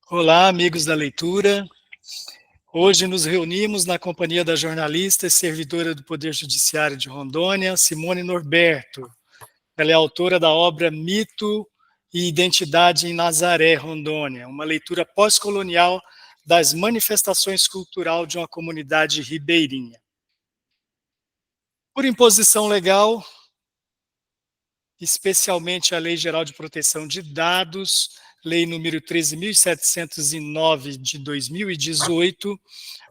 Olá, amigos da leitura. Hoje nos reunimos na companhia da jornalista e servidora do Poder Judiciário de Rondônia, Simone Norberto. Ela é autora da obra Mito e Identidade em Nazaré, Rondônia, uma leitura pós-colonial das manifestações culturais de uma comunidade ribeirinha. Por imposição legal, especialmente a Lei Geral de Proteção de Dados, Lei número 13.709 de 2018,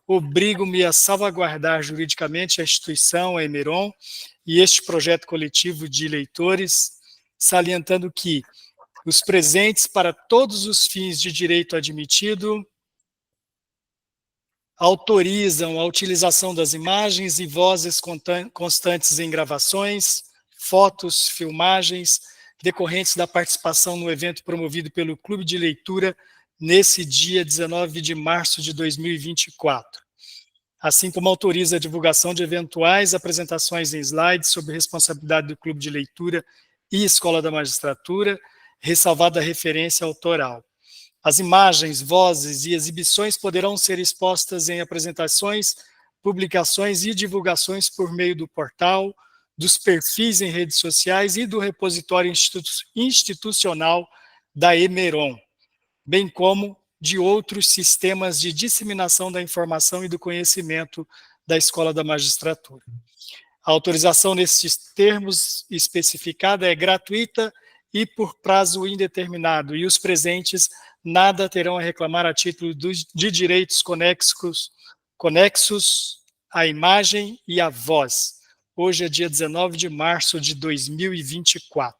obrigo-me a salvaguardar juridicamente a instituição, a Emeron, e este projeto coletivo de leitores, salientando que os presentes para todos os fins de direito admitido autorizam a utilização das imagens e vozes constantes em gravações, fotos, filmagens, decorrentes da participação no evento promovido pelo Clube de Leitura nesse dia 19 de março de 2024. Assim como autoriza a divulgação de eventuais apresentações em slides sob responsabilidade do Clube de Leitura e Escola da Magistratura, ressalvada a referência autoral. As imagens, vozes e exibições poderão ser expostas em apresentações, publicações e divulgações por meio do portal, dos perfis em redes sociais e do repositório institucional da Emeron, bem como de outros sistemas de disseminação da informação e do conhecimento da Escola da Magistratura. A autorização nesses termos especificada é gratuita e por prazo indeterminado, e os presentes nada terão a reclamar a título de direitos conexos à imagem e à voz. Hoje é dia 19 de março de 2024.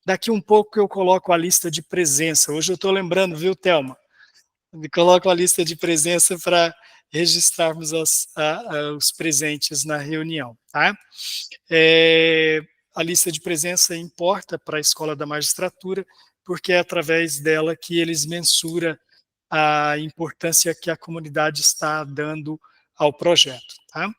Daqui um pouco eu coloco a lista de presença. Hoje eu estou lembrando, viu, Thelma? Me coloco a lista de presença para registrarmos os presentes na reunião. Tá? A lista de presença importa para a Escola da Magistratura, porque é através dela que eles mensuram a importância que a comunidade está dando ao projeto. Tá?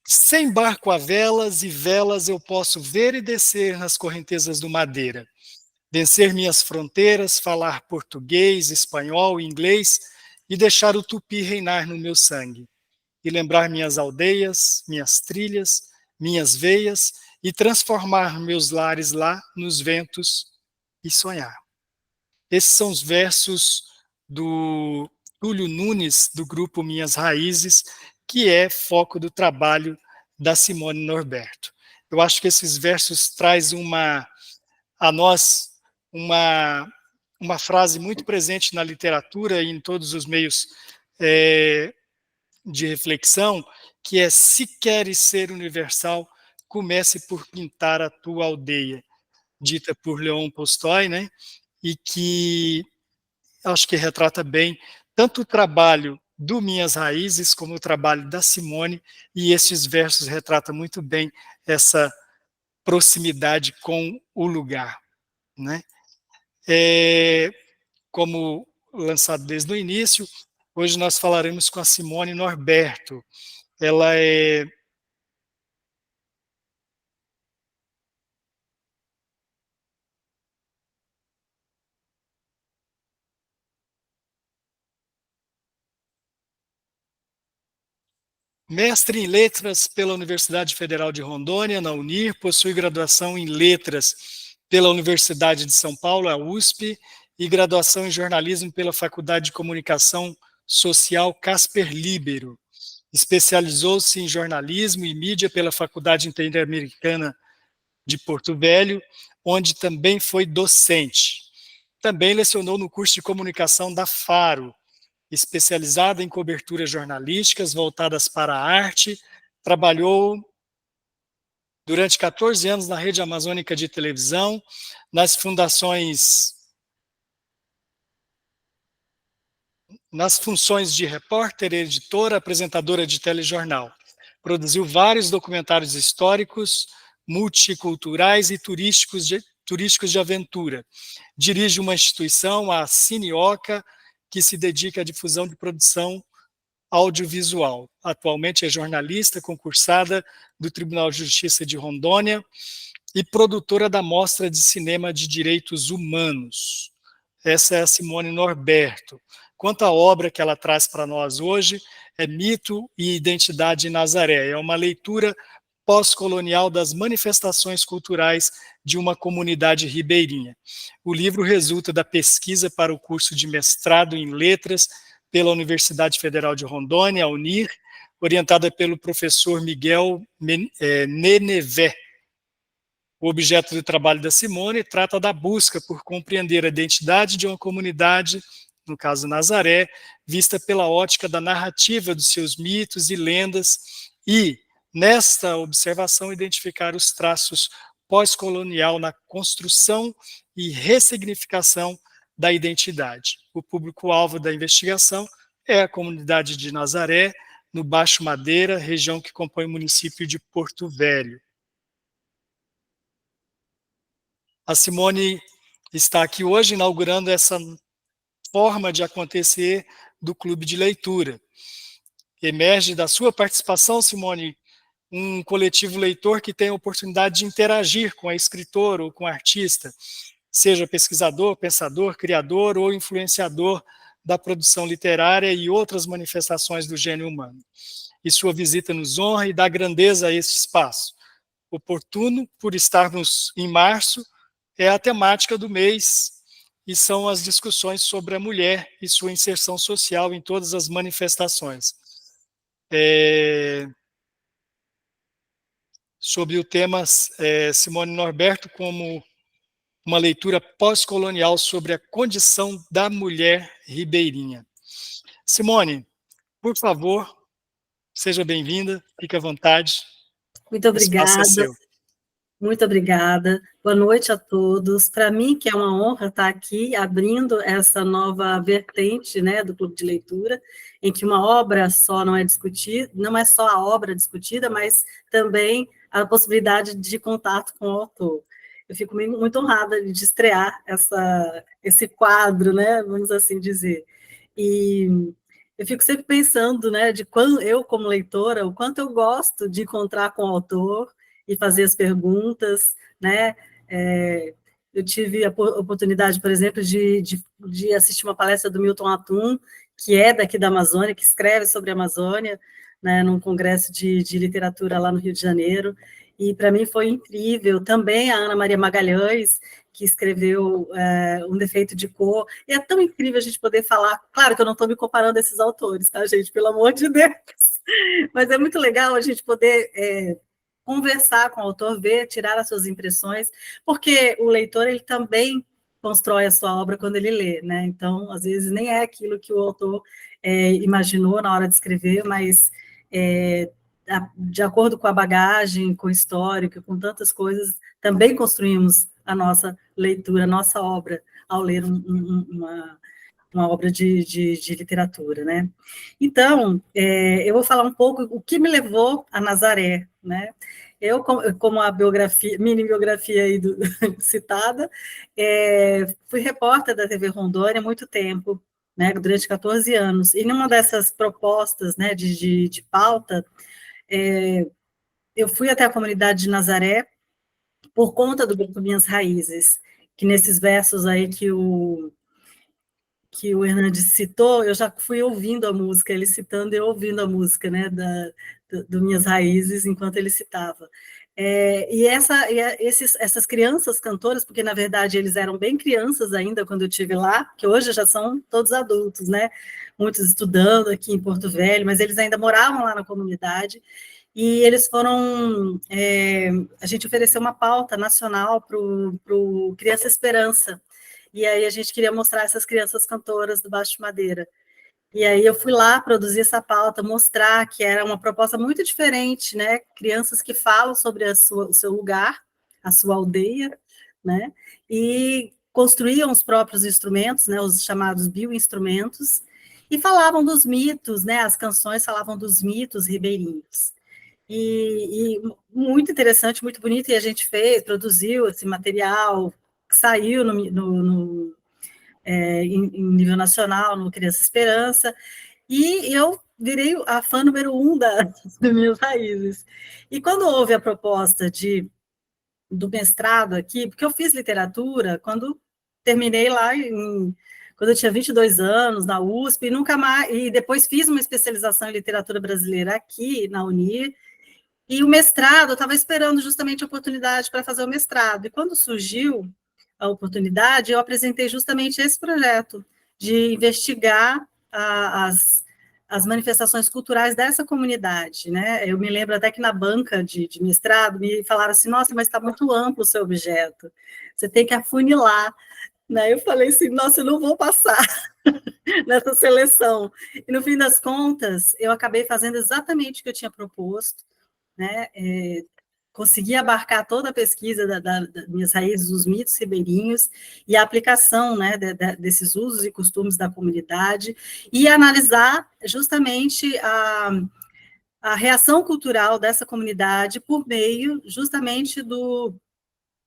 Sem barco a velas e velas eu posso ver e descer nas correntezas do Madeira, vencer minhas fronteiras, falar português, espanhol, inglês e deixar o tupi reinar no meu sangue, e lembrar minhas aldeias, minhas trilhas, minhas veias e transformar meus lares lá nos ventos e sonhar. Esses são os versos do Túlio Nunes, do grupo Minhas Raízes, que é foco do trabalho da Simone Norberto. Eu acho que esses versos trazem a nós uma frase muito presente na literatura e em todos os meios de reflexão, que é: se queres ser universal, comece por pintar a tua aldeia, dita por Leon Tolstói, né? E que acho que retrata bem tanto o trabalho do Minhas Raízes como o trabalho da Simone, e esses versos retratam muito bem essa proximidade com o lugar, né? Como lançado desde o início, hoje nós falaremos com a Simone Norberto. Ela é mestre em letras pela Universidade Federal de Rondônia, na UNIR, possui graduação em letras pela Universidade de São Paulo, a USP, e graduação em jornalismo pela Faculdade de Comunicação Social Casper Libero. Especializou-se em jornalismo e mídia pela Faculdade Interamericana de Porto Velho, onde também foi docente. Também lecionou no curso de comunicação da Faro, especializada em coberturas jornalísticas voltadas para a arte. Trabalhou durante 14 anos na Rede Amazônica de Televisão, nas funções de repórter, editora, apresentadora de telejornal. Produziu vários documentários históricos, multiculturais e turísticos de aventura. Dirige uma instituição, a Cineoca, que se dedica à difusão de produção audiovisual. Atualmente é jornalista concursada do Tribunal de Justiça de Rondônia e produtora da Mostra de Cinema de Direitos Humanos. Essa é a Simone Norberto. Quanto à obra que ela traz para nós hoje, é Mito e Identidade em Nazaré. É uma leitura pós-colonial das manifestações culturais de uma comunidade ribeirinha. O livro resulta da pesquisa para o curso de mestrado em letras pela Universidade Federal de Rondônia, a UNIR, orientada pelo professor Miguel Nenevé. O objeto do trabalho da Simone trata da busca por compreender a identidade de uma comunidade, no caso Nazaré, vista pela ótica da narrativa dos seus mitos e lendas e, nesta observação, identificar os traços pós-colonial na construção e ressignificação da identidade. O público-alvo da investigação é a comunidade de Nazaré, no Baixo Madeira, região que compõe o município de Porto Velho. A Simone está aqui hoje inaugurando essa forma de acontecer do clube de leitura. Emerge da sua participação, Simone, um coletivo leitor que tem a oportunidade de interagir com a escritora ou com a artista, seja pesquisador, pensador, criador ou influenciador da produção literária e outras manifestações do gênio humano. E sua visita nos honra e dá grandeza a esse espaço. Oportuno por estarmos em março, é a temática do mês e são as discussões sobre a mulher e sua inserção social em todas as manifestações. Sobre o tema Simone Norberto como uma leitura pós-colonial sobre a condição da mulher ribeirinha. Simone, por favor, seja bem-vinda, fique à vontade. Muito obrigada. O espaço é seu. Muito obrigada. Boa noite a todos. Para mim, que é uma honra estar aqui abrindo essa nova vertente, né, do Clube de Leitura, em que uma obra só não é discutida, não é só a obra discutida, mas também a possibilidade de contato com o autor. Eu fico muito honrada de estrear esse quadro, né, vamos assim dizer. E eu fico sempre pensando, né, de quando eu, como leitora, o quanto eu gosto de encontrar com o autor e fazer as perguntas, né? Eu tive a oportunidade, por exemplo, de assistir uma palestra do Milton Atum, que é daqui da Amazônia, que escreve sobre a Amazônia, né, num congresso de literatura lá no Rio de Janeiro, e para mim foi incrível. Também a Ana Maria Magalhães, que escreveu Um Defeito de Cor, e é tão incrível a gente poder falar, claro que eu não estou me comparando a esses autores, tá, gente, pelo amor de Deus, mas é muito legal a gente poder conversar com o autor, ver, tirar as suas impressões, porque o leitor, ele também constrói a sua obra quando ele lê, né? Então, às vezes, nem é aquilo que o autor imaginou na hora de escrever, mas de acordo com a bagagem, com o histórico, com tantas coisas, também construímos a nossa leitura, a nossa obra, ao ler uma obra de literatura, né? Então, eu vou falar um pouco o que me levou a Nazaré, né? Eu, como a mini biografia aí citada, fui repórter da TV Rondônia há muito tempo, né, durante 14 anos, e numa dessas propostas, né, de pauta, eu fui até a comunidade de Nazaré por conta do grupo Minhas Raízes, que nesses versos aí que o Hernandes citou, eu já fui ouvindo a música, ele citando e eu ouvindo a música, né, do Minhas Raízes, enquanto ele citava. Essas crianças cantoras, porque, na verdade, eles eram bem crianças ainda quando eu estive lá, que hoje já são todos adultos, né, muitos estudando aqui em Porto Velho, mas eles ainda moravam lá na comunidade, e eles foram... a gente ofereceu uma pauta nacional para o Criança Esperança, e aí a gente queria mostrar essas crianças cantoras do Baixo Madeira. E aí eu fui lá produzir essa pauta, mostrar que era uma proposta muito diferente, né? Crianças que falam sobre o seu lugar, a sua aldeia, né? E construíam os próprios instrumentos, né? Os chamados bioinstrumentos, e falavam dos mitos, né? As canções falavam dos mitos ribeirinhos. E muito interessante, muito bonito, e a gente produziu esse material, que saiu em nível nacional, no Criança Esperança, e eu virei a fã número 1 das Minhas Raízes. E quando houve a proposta de do mestrado aqui, porque eu fiz literatura quando terminei lá quando eu tinha 22 anos, na USP, e nunca mais, e depois fiz uma especialização em literatura brasileira aqui, na Unir, e o mestrado, eu estava esperando justamente a oportunidade para fazer o mestrado, e quando surgiu a oportunidade, eu apresentei justamente esse projeto, de investigar as manifestações culturais dessa comunidade, né? Eu me lembro até que na banca de mestrado me falaram assim, nossa, mas está muito amplo o seu objeto, você tem que afunilar, né? Eu falei assim, nossa, eu não vou passar nessa seleção. E no fim das contas, eu acabei fazendo exatamente o que eu tinha proposto, né? Consegui abarcar toda a pesquisa das minhas raízes, dos mitos ribeirinhos, e a aplicação, né, desses usos e costumes da comunidade, e analisar justamente a reação cultural dessa comunidade por meio justamente do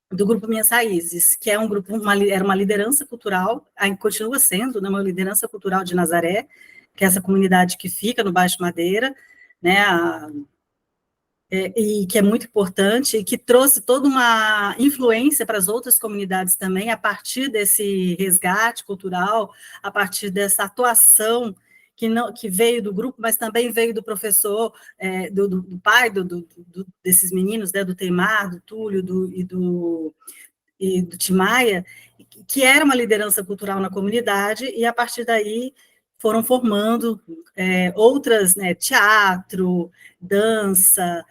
Grupo Minhas Raízes, que é um grupo, era uma liderança cultural, continua sendo, né, uma liderança cultural de Nazaré, que é essa comunidade que fica no Baixo Madeira, né, e que é muito importante, e que trouxe toda uma influência para as outras comunidades também, a partir desse resgate cultural, a partir dessa atuação que veio do grupo, mas também veio do professor, do pai desses meninos, né, do Teimar, do Túlio e do Timaya, que era uma liderança cultural na comunidade, e a partir daí foram formando outras, né, teatro, dança,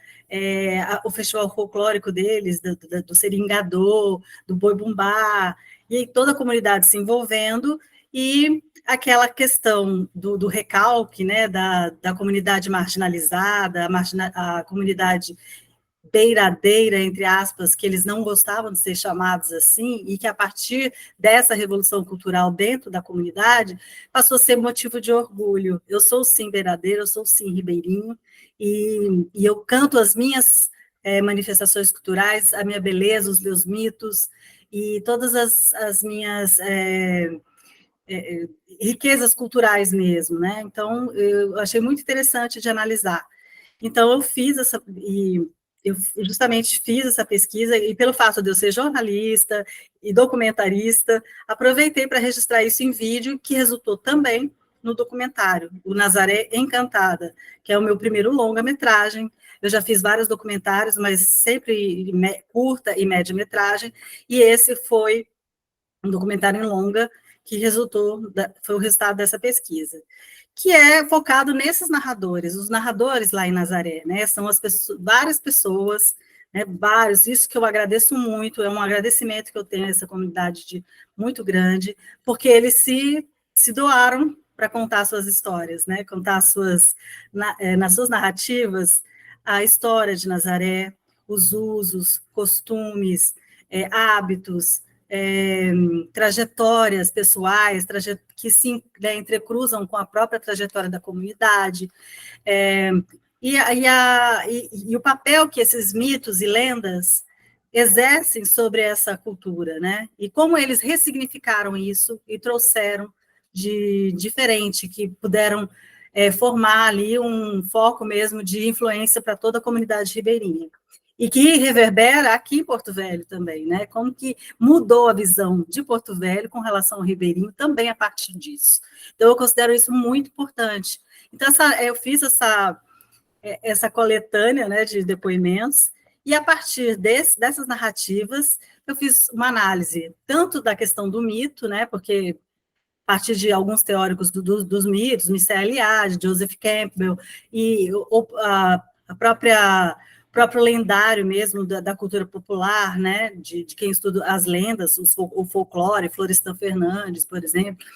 o festival folclórico deles, do Seringador, do Boi Bumbá, e toda a comunidade se envolvendo, e aquela questão do recalque, né, da comunidade marginalizada, a comunidade beiradeira, entre aspas, que eles não gostavam de ser chamados assim, e que a partir dessa revolução cultural dentro da comunidade, passou a ser motivo de orgulho. Eu sou sim beiradeira, eu sou sim ribeirinho, e eu canto as minhas manifestações culturais, a minha beleza, os meus mitos, e todas as minhas riquezas culturais mesmo, né? Então, eu achei muito interessante de analisar. Então, eu justamente fiz essa pesquisa, e pelo fato de eu ser jornalista e documentarista, aproveitei para registrar isso em vídeo, que resultou também no documentário, o Nazaré Encantada, que é o meu primeiro longa-metragem. Eu já fiz vários documentários, mas sempre curta e média-metragem, e esse foi um documentário em longa, que foi o resultado dessa pesquisa, que é focado nesses narradores, os narradores lá em Nazaré, né, são várias pessoas, né, vários, isso que eu agradeço muito, é um agradecimento que eu tenho a essa comunidade muito grande, porque eles se doaram para contar suas histórias, né, contar nas suas narrativas, a história de Nazaré, os usos, costumes, hábitos, trajetórias pessoais, que se entrecruzam com a própria trajetória da comunidade, e o papel que esses mitos e lendas exercem sobre essa cultura, né? E como eles ressignificaram isso e trouxeram de diferente, que puderam formar ali um foco mesmo de influência para toda a comunidade ribeirinha. E que reverbera aqui em Porto Velho também, né? Como que mudou a visão de Porto Velho com relação ao ribeirinho também a partir disso. Então, eu considero isso muito importante. Então, eu fiz essa coletânea, né, de depoimentos, e a partir dessas narrativas, eu fiz uma análise tanto da questão do mito, né, porque a partir de alguns teóricos dos mitos, Mircea Eliade, Joseph Campbell, e a próprio lendário mesmo da cultura popular, né, de quem estuda as lendas, o folclore, Florestan Fernandes, por exemplo,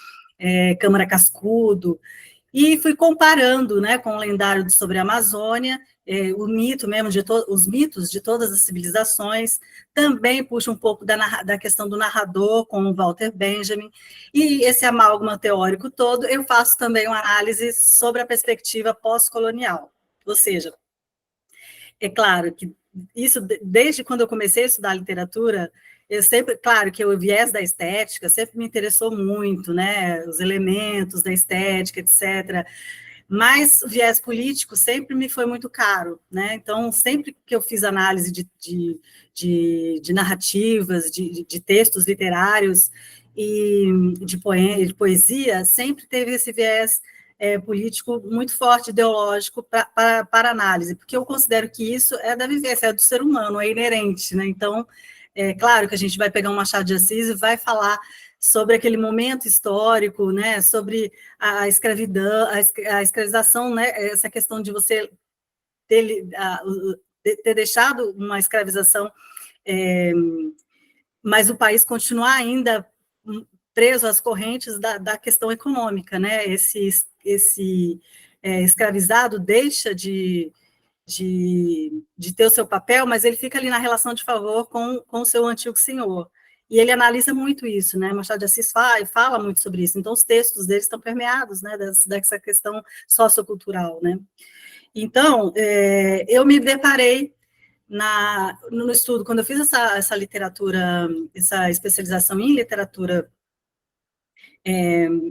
Câmara Cascudo, e fui comparando, né, com o lendário sobre a Amazônia, o mito mesmo, os mitos de todas as civilizações, também puxa um pouco da questão do narrador, com o Walter Benjamin, e esse amálgama teórico todo, eu faço também uma análise sobre a perspectiva pós-colonial, ou seja, é claro que isso, desde quando eu comecei a estudar literatura, eu sempre, claro que o viés da estética sempre me interessou muito, né, os elementos da estética, etc., Mas o viés político sempre me foi muito caro, né? Então, sempre que eu fiz análise de narrativas, de textos literários e de poesia, sempre teve esse viés político muito forte, ideológico, para análise, porque eu considero que isso é da vivência, é do ser humano, é inerente, né? Então, é claro que a gente vai pegar um Machado de Assis e vai falar sobre aquele momento histórico, né, sobre a escravidão, a escravização, né, essa questão de você ter deixado uma escravização, mas o país continuar ainda preso às correntes da questão econômica, né, esse escravizado deixa de ter o seu papel, mas ele fica ali na relação de favor com o seu antigo senhor. E ele analisa muito isso, né? Machado de Assis fala muito sobre isso. Então, os textos dele estão permeados, né, dessa questão sociocultural, né? Então, eu me deparei no estudo, quando eu fiz essa literatura, essa especialização em literatura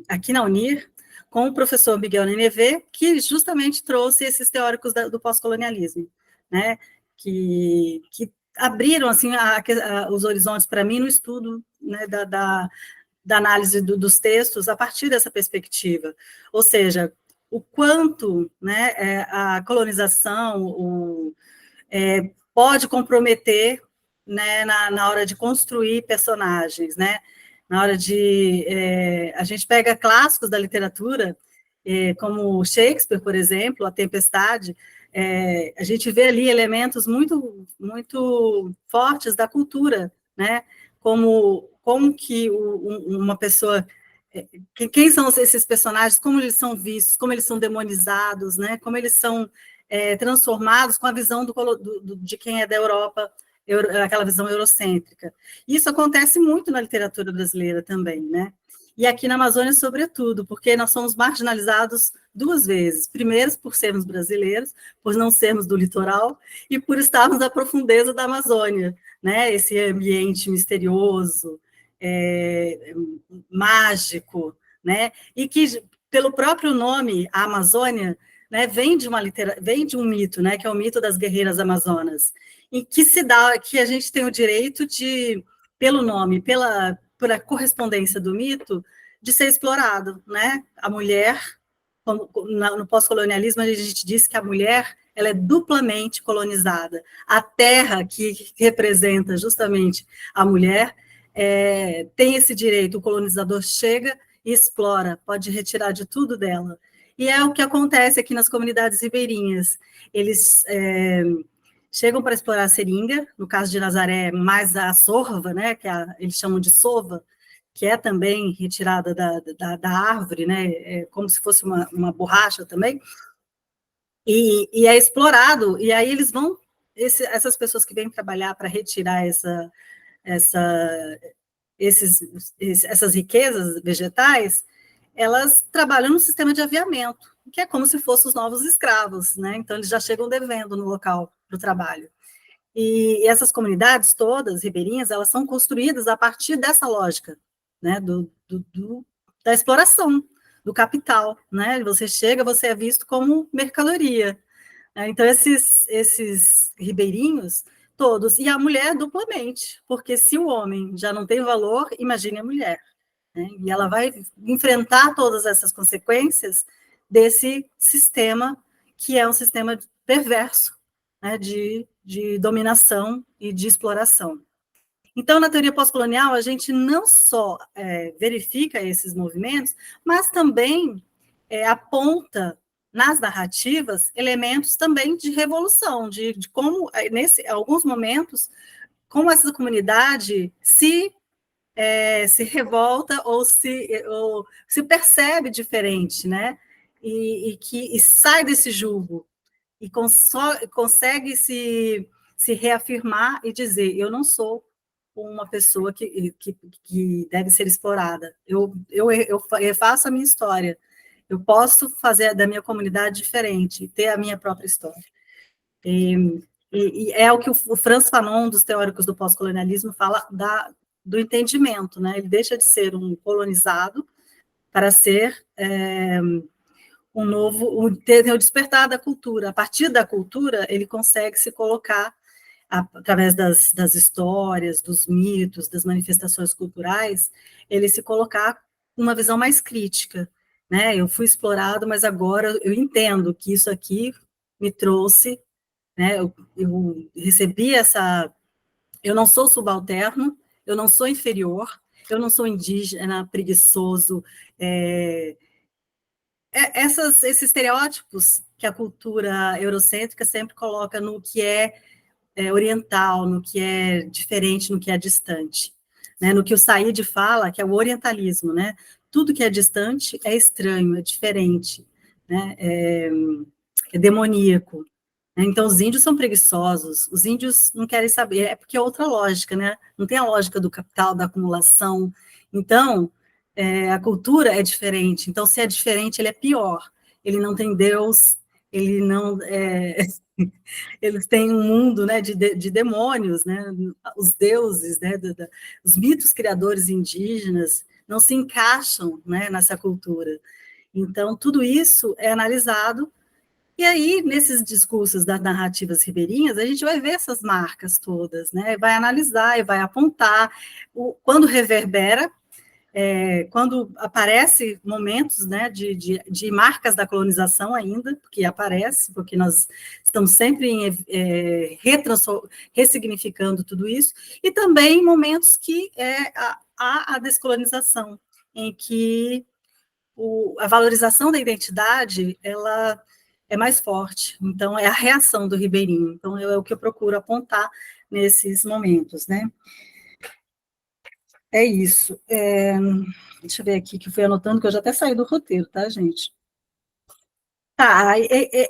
aqui na Unir, com o professor Miguel Nenevê, que justamente trouxe esses teóricos do pós-colonialismo, né? Que abriram assim os horizontes para mim no estudo, né, da análise dos textos a partir dessa perspectiva, ou seja, o quanto, né, a colonização pode comprometer, né, na hora de construir personagens, né, na hora de a gente pega clássicos da literatura, como Shakespeare, por exemplo, A Tempestade, a gente vê ali elementos muito, muito fortes da cultura, né? Como que uma pessoa, quem são esses personagens, como eles são vistos, como eles são demonizados, né? Como eles são transformados com a visão de quem é da Europa, aquela visão eurocêntrica. Isso acontece muito na literatura brasileira também, né? E aqui na Amazônia, sobretudo, porque nós somos marginalizados duas vezes. Primeiro, por sermos brasileiros, por não sermos do litoral, e por estarmos na profundeza da Amazônia, né? Esse ambiente misterioso, mágico, né? E que, pelo próprio nome, a Amazônia, né, vem de um mito, né, que é o mito das guerreiras amazonas, em que que a gente tem o direito de, pelo nome, por a correspondência do mito, de ser explorado, né? A mulher, no pós-colonialismo, a gente diz que a mulher ela é duplamente colonizada. A terra, que representa justamente a mulher, tem esse direito, o colonizador chega e explora, pode retirar de tudo dela. E é o que acontece aqui nas comunidades ribeirinhas. Eles chegam para explorar a seringa, no caso de Nazaré, mais a sorva, né, que eles chamam de sova, que é também retirada da árvore, né, como se fosse uma borracha também, e é explorado, e aí eles vão, essas pessoas que vêm trabalhar para retirar essas riquezas vegetais, elas trabalham no sistema de aviamento, que é como se fossem os novos escravos, né? Então, eles já chegam devendo no local do trabalho. E essas comunidades todas, ribeirinhas, elas são construídas a partir dessa lógica, né? Da exploração, do capital, né? Você chega, você é visto como mercadoria. Então, esses ribeirinhos todos, e a mulher duplamente, porque se o homem já não tem valor, imagine a mulher. Né? E ela vai enfrentar todas essas consequências desse sistema, que é um sistema perverso, né, de dominação e de exploração. Então, na teoria pós-colonial, a gente não só verifica esses movimentos, mas também aponta nas narrativas elementos também de revolução, de como, alguns momentos, como essa comunidade se revolta ou se percebe diferente, né? E sai desse jugo e consegue se reafirmar e dizer: eu não sou uma pessoa que deve ser explorada. Eu faço a minha história. Eu posso fazer da minha comunidade diferente, ter a minha própria história. E é o que o Franz Fanon, dos teóricos do pós-colonialismo, fala do entendimento, né? Ele deixa de ser um colonizado para ser tem o despertar da cultura. A partir da cultura, ele consegue se colocar, através das histórias, dos mitos, das manifestações culturais, ele se colocar com uma visão mais crítica, né? Eu fui explorado, mas agora eu entendo que isso aqui me trouxe, né? Eu recebi essa... Eu não sou subalterno, eu não sou inferior, eu não sou indígena, preguiçoso, esses estereótipos que a cultura eurocêntrica sempre coloca no que é oriental, no que é diferente, no que é distante, né? No que o Said fala, que é o orientalismo, né? Tudo que é distante é estranho, é diferente, né? É demoníaco. Né? Então, os índios são preguiçosos, os índios não querem saber, é porque é outra lógica, né? Não tem a lógica do capital, da acumulação. Então, a cultura é diferente. Então, se é diferente, ele é pior. Ele não tem Deus, ele não... eles têm um mundo, né, de demônios, né, os deuses, né, os mitos criadores indígenas não se encaixam, né, nessa cultura. Então, tudo isso é analisado, e aí, nesses discursos das narrativas ribeirinhas, a gente vai ver essas marcas todas, né, vai analisar e vai apontar, quando reverbera, quando aparece momentos, né, de marcas da colonização ainda, porque nós estamos sempre ressignificando tudo isso, e também momentos que há a descolonização, em que a valorização da identidade, ela é mais forte, então é a reação do ribeirinho, então é o que eu procuro apontar nesses momentos, né. É isso. Deixa eu ver aqui, que eu fui anotando, que eu já até saí do roteiro, tá, gente? Tá,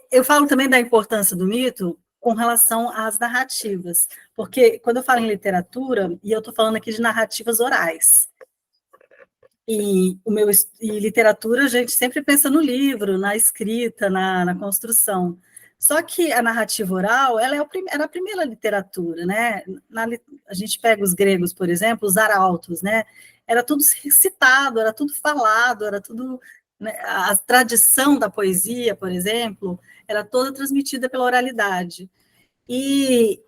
eu falo também da importância do mito com relação às narrativas, porque quando eu falo em literatura, e eu estou falando aqui de narrativas orais, e literatura, a gente sempre pensa no livro, na escrita, na construção. Só que a narrativa oral, ela era a primeira literatura, né? A gente pega os gregos, por exemplo, os arautos, né? Era tudo recitado, era tudo falado, era tudo... Né? A tradição da poesia, por exemplo, era toda transmitida pela oralidade. E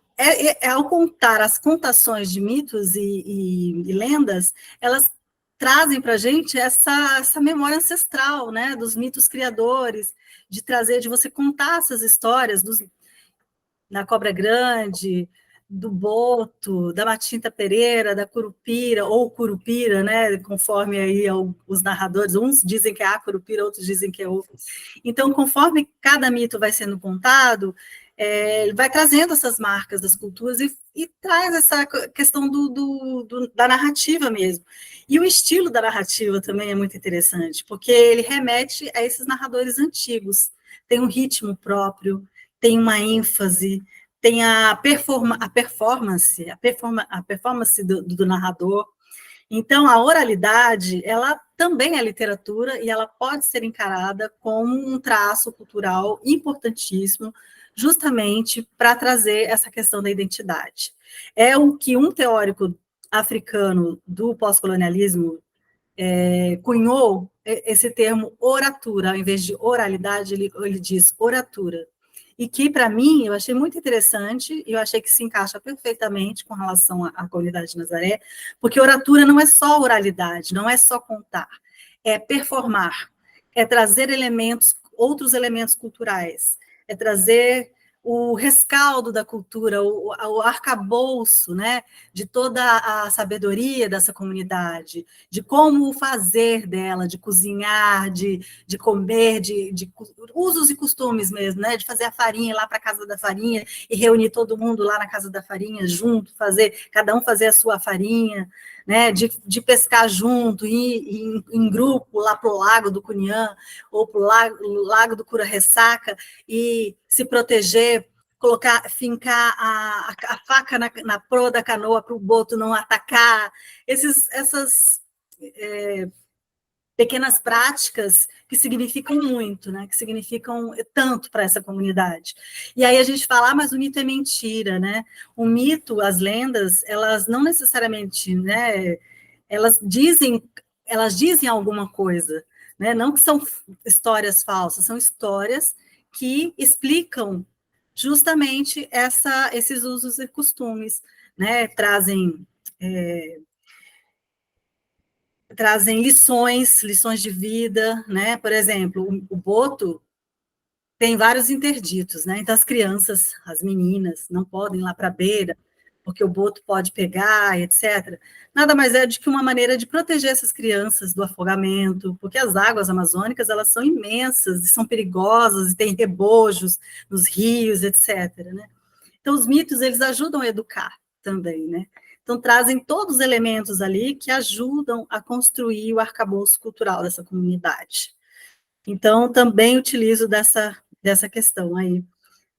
ao contar as contações de mitos e lendas, elas trazem para a gente essa memória ancestral, né, dos mitos criadores, de você contar essas histórias da cobra grande, do boto, da matinta pereira, da curupira, ou curupira, né, conforme aí os narradores, uns dizem que é a curupira, outros dizem que é o... Então, conforme cada mito vai sendo contado, vai trazendo essas marcas das culturas e traz essa questão da narrativa mesmo. E o estilo da narrativa também é muito interessante, porque ele remete a esses narradores antigos, tem um ritmo próprio, tem uma ênfase, tem a performance do narrador. Então, a oralidade, ela também é literatura e ela pode ser encarada como um traço cultural importantíssimo, justamente para trazer essa questão da identidade. É o que um teórico africano do pós-colonialismo cunhou esse termo oratura, ao invés de oralidade, ele diz oratura. E que, para mim, eu achei muito interessante, e eu achei que se encaixa perfeitamente com relação à comunidade de Nazaré, porque oratura não é só oralidade, não é só contar, é performar, é trazer outros elementos culturais, é trazer o rescaldo da cultura, o arcabouço, né, de toda a sabedoria dessa comunidade, de como fazer dela, de cozinhar, de comer, de usos e costumes mesmo, né, de fazer a farinha lá para a casa da farinha e reunir todo mundo lá na casa da farinha junto, cada um fazer a sua farinha, né, de pescar junto, ir em grupo lá para o Lago do Cunhã ou para o Lago do Cura-Ressaca e se proteger, fincar a faca na proa da canoa para o boto não atacar, essas pequenas práticas que significam muito, né? Que significam tanto para essa comunidade. E aí a gente fala, mas o mito é mentira, né? O mito, as lendas, elas não necessariamente, né? Elas dizem alguma coisa, né? Não que são histórias falsas, são histórias que explicam justamente esses usos e costumes, né? Trazem lições de vida, né? Por exemplo, o boto tem vários interditos, né? Então as crianças, as meninas, não podem ir lá para a beira, porque o boto pode pegar, etc. Nada mais é do que uma maneira de proteger essas crianças do afogamento, porque as águas amazônicas, elas são imensas, e são perigosas, e tem rebojos nos rios, etc., né? Então, os mitos, eles ajudam a educar também, né? Então, trazem todos os elementos ali que ajudam a construir o arcabouço cultural dessa comunidade. Então, também utilizo dessa questão aí,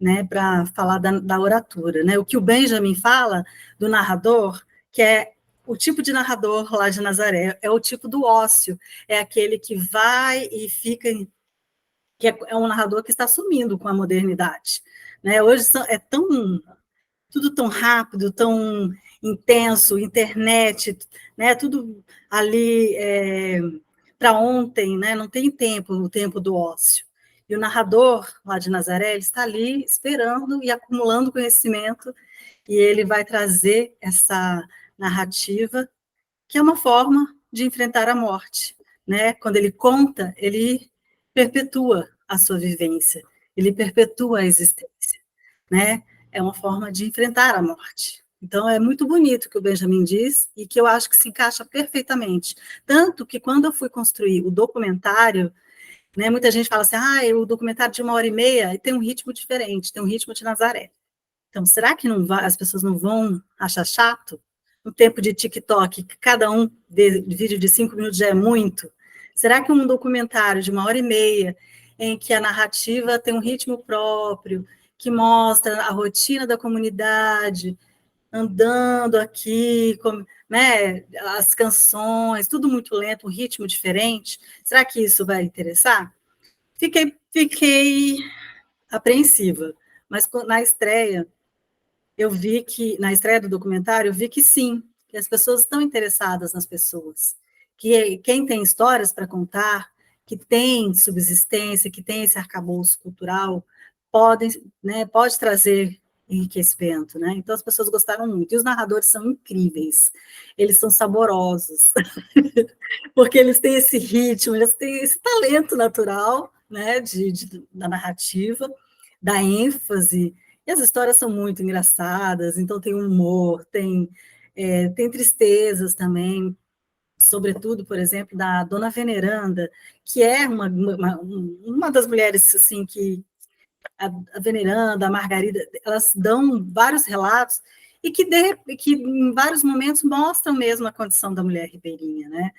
né, para falar da oratura, né? O que o Benjamin fala do narrador, que é o tipo de narrador lá de Nazaré, é o tipo do ócio, é aquele que vai e fica, que é um narrador que está sumindo com a modernidade, né? Hoje é tudo tão rápido, tão intenso, internet, né? Tudo ali para ontem, né? Não tem tempo, o tempo do ócio. E o narrador lá de Nazaré, ele está ali esperando e acumulando conhecimento, e ele vai trazer essa narrativa, que é uma forma de enfrentar a morte, né? Quando ele conta, ele perpetua a sua vivência, ele perpetua a existência, né? É uma forma de enfrentar a morte. Então, é muito bonito o que o Benjamin diz e que eu acho que se encaixa perfeitamente. Tanto que, quando eu fui construir o documentário, né, muita gente fala assim, o documentário de 1h30 tem um ritmo diferente, tem um ritmo de Nazaré. Então, será que as pessoas não vão achar chato? No tempo de TikTok, que cada um vê vídeo de 5 minutos já é muito. Será que um documentário de 1h30, em que a narrativa tem um ritmo próprio, que mostra a rotina da comunidade, andando aqui, né, as canções, tudo muito lento, um ritmo diferente, será que isso vai interessar? Fiquei apreensiva, mas na estreia, na estreia do documentário, eu vi que sim, que as pessoas estão interessadas nas pessoas, que quem tem histórias para contar, que tem subsistência, que tem esse arcabouço cultural, pode trazer enriquecimento, né? Então as pessoas gostaram muito, e os narradores são incríveis, eles são saborosos, porque eles têm esse ritmo, eles têm esse talento natural, né, da narrativa, da ênfase, e as histórias são muito engraçadas, então tem humor, tem tristezas também, sobretudo, por exemplo, da Dona Veneranda, que é uma das mulheres, assim, que a Veneranda, a Margarida, elas dão vários relatos e que em vários momentos mostram mesmo a condição da mulher ribeirinha, né?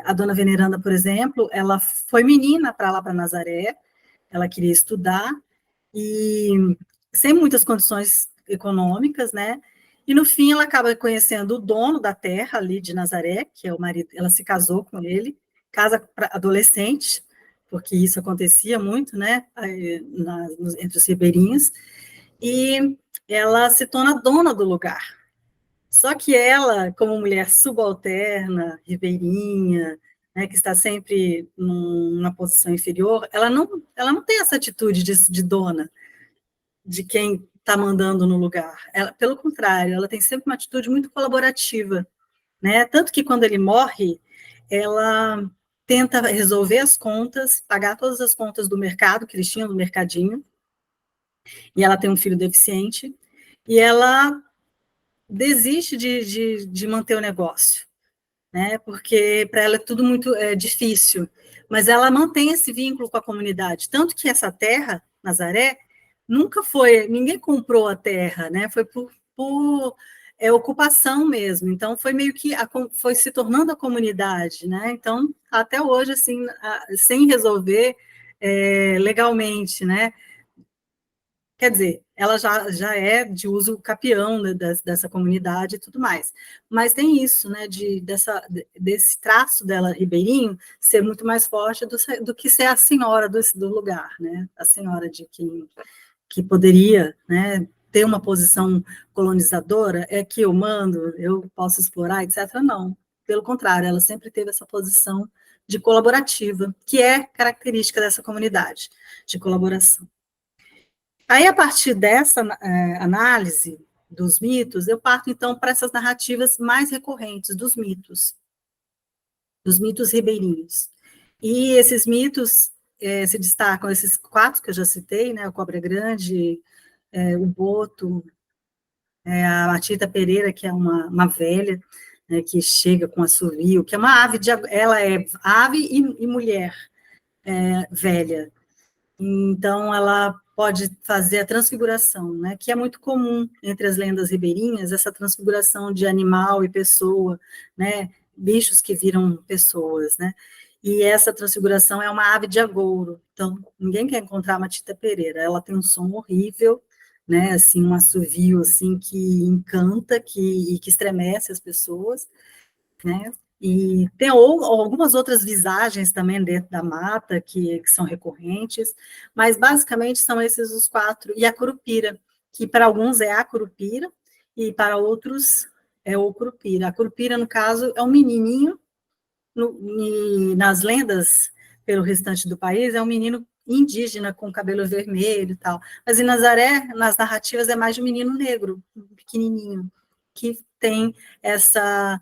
A Dona Veneranda, por exemplo, ela foi menina para lá, para Nazaré, ela queria estudar, e sem muitas condições econômicas, né? E no fim ela acaba conhecendo o dono da terra ali de Nazaré, que é o marido, ela se casou com ele, casa para adolescente, porque isso acontecia muito, né, entre os ribeirinhos, e ela se torna dona do lugar. Só que ela, como mulher subalterna, ribeirinha, né, que está sempre numa posição inferior, ela não tem essa atitude de dona, de quem está mandando no lugar. Pelo contrário, ela tem sempre uma atitude muito colaborativa, né? Tanto que quando ele morre, ela tenta resolver as contas, pagar todas as contas do mercado, que eles tinham no mercadinho, e ela tem um filho deficiente, e ela desiste de manter o negócio, né? Porque para ela é tudo muito difícil, mas ela mantém esse vínculo com a comunidade, tanto que essa terra, Nazaré, nunca foi, ninguém comprou a terra, né? Foi por ocupação mesmo. Então foi meio que foi se tornando a comunidade, né? Então até hoje assim, sem resolver legalmente, né? Quer dizer, ela já é de uso capião, né, dessa comunidade e tudo mais. Mas tem isso, né, desse traço dela, ribeirinho, ser muito mais forte do que ser a senhora do lugar, né? A senhora de que poderia, né, ter uma posição colonizadora, é que eu mando, eu posso explorar, etc. Não. Pelo contrário, ela sempre teve essa posição de colaborativa, que é característica dessa comunidade de colaboração. Aí, a partir dessa análise dos mitos, eu parto, então, para essas narrativas mais recorrentes dos mitos ribeirinhos. E esses mitos se destacam, esses 4 que eu já citei, né, o Cobra Grande, o Boto, a Matita Pereira, que é uma velha, né, que chega com assovio, que é uma ave, ela é ave e mulher velha. Então, ela pode fazer a transfiguração, né, que é muito comum entre as lendas ribeirinhas, essa transfiguração de animal e pessoa, né, bichos que viram pessoas, né, e essa transfiguração é uma ave de agouro. Então, ninguém quer encontrar a Matita Pereira, ela tem um som horrível, né, assim, um assovio, assim, que encanta, que estremece as pessoas, né, e tem algumas outras visagens também dentro da mata que são recorrentes, mas basicamente são esses os 4, e a curupira, que para alguns é a curupira, e para outros é o curupira. A curupira, no caso, é um menininho, e nas lendas pelo restante do país, é um menino indígena com cabelo vermelho e tal, mas em Nazaré, nas narrativas, é mais de um menino negro, pequenininho, que tem essa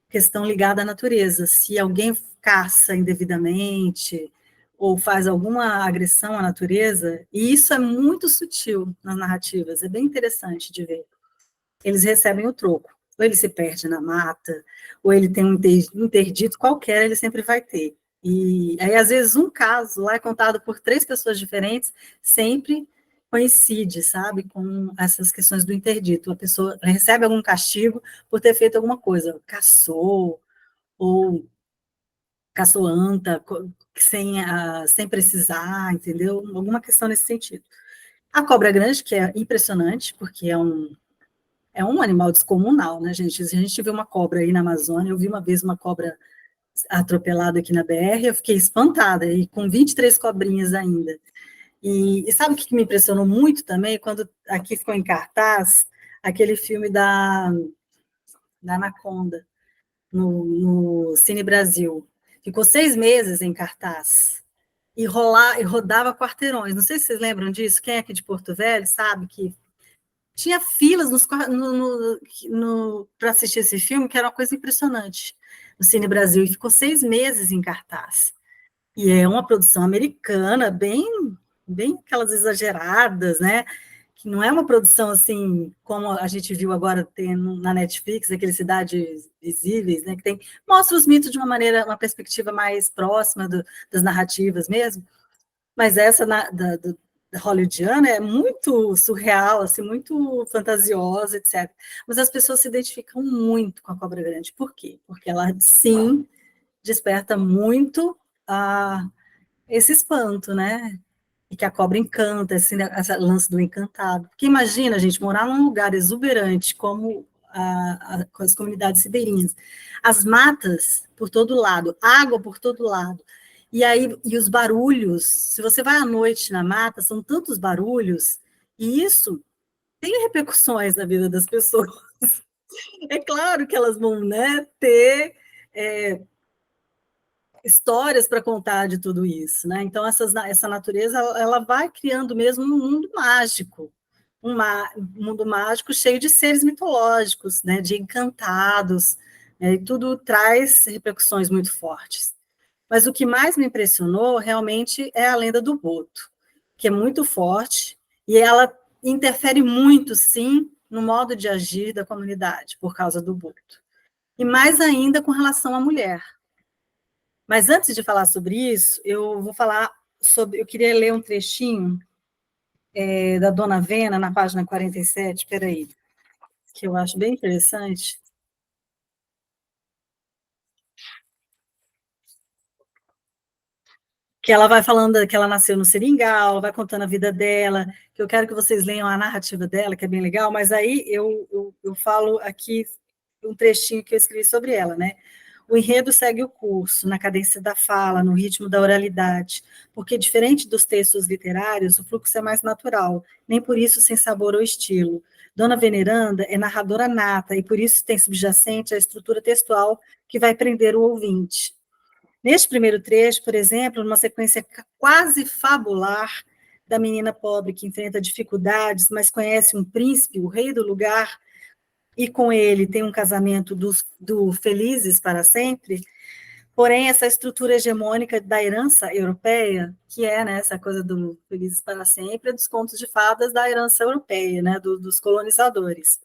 questão ligada à natureza. Se alguém caça indevidamente ou faz alguma agressão à natureza, e isso é muito sutil nas narrativas, é bem interessante de ver. Eles recebem o troco. Ou ele se perde na mata, ou ele tem um interdito qualquer, ele sempre vai ter. E aí, às vezes, um caso lá é contado por 3 pessoas diferentes, sempre coincide, sabe, com essas questões do interdito. A pessoa recebe algum castigo por ter feito alguma coisa, caçou, ou caçoanta, sem precisar, entendeu? Alguma questão nesse sentido. A cobra grande, que é impressionante, porque é um animal descomunal, né, gente? Se a gente vê uma cobra aí na Amazônia, eu vi uma vez uma cobra atropelada aqui na BR, eu fiquei espantada, e com 23 cobrinhas ainda. E sabe o que me impressionou muito também? Quando aqui ficou em cartaz, aquele filme da Anaconda, no Cine Brasil. Ficou 6 meses em cartaz. E rodava quarteirões. Não sei se vocês lembram disso. Quem é aqui de Porto Velho sabe que tinha filas para assistir esse filme, que era uma coisa impressionante, no Cine Brasil, e ficou 6 meses em cartaz. E é uma produção americana, bem aquelas exageradas, né? Que não é uma produção assim, como a gente viu agora na Netflix, aqueles Cidades Visíveis, né? Que mostra os mitos de uma perspectiva mais próxima das narrativas mesmo. Mas essa da hollywoodiana é muito surreal, assim, muito fantasiosa, etc. Mas as pessoas se identificam muito com a cobra grande. Por quê? Porque ela, sim, desperta muito esse espanto, né? E que a cobra encanta, esse lance do encantado. Porque imagina, gente, morar num lugar exuberante como com as comunidades ribeirinhas, as matas por todo lado, água por todo lado, e os barulhos, se você vai à noite na mata, são tantos barulhos, e isso tem repercussões na vida das pessoas. É claro que elas vão, né, ter histórias para contar de tudo isso, né? Então, essa natureza, ela vai criando mesmo um mundo mágico, um mundo mágico cheio de seres mitológicos, né? De encantados, né? E tudo traz repercussões muito fortes. Mas o que mais me impressionou, realmente, é a lenda do Boto, que é muito forte, e ela interfere muito, sim, no modo de agir da comunidade, por causa do Boto. E mais ainda com relação à mulher. Mas antes de falar sobre isso, eu vou falar sobre. Eu queria ler um trechinho da Dona Vena, na página 47, espera aí, que eu acho bem interessante. Que ela vai falando que ela nasceu no Seringal, vai contando a vida dela, que eu quero que vocês leiam a narrativa dela, que é bem legal, mas aí eu falo aqui um trechinho que eu escrevi sobre ela, né? O enredo segue o curso, na cadência da fala, no ritmo da oralidade, porque, diferente dos textos literários, o fluxo é mais natural, nem por isso sem sabor ou estilo. Dona Veneranda é narradora nata, e por isso tem subjacente a estrutura textual que vai prender o ouvinte. Neste primeiro trecho, por exemplo, numa sequência quase fabular da menina pobre que enfrenta dificuldades, mas conhece um príncipe, o rei do lugar, e com ele tem um casamento do felizes para sempre. Porém, essa estrutura hegemônica da herança europeia, que é, né, essa coisa do felizes para sempre, é dos contos de fadas da herança europeia, né, dos colonizadores.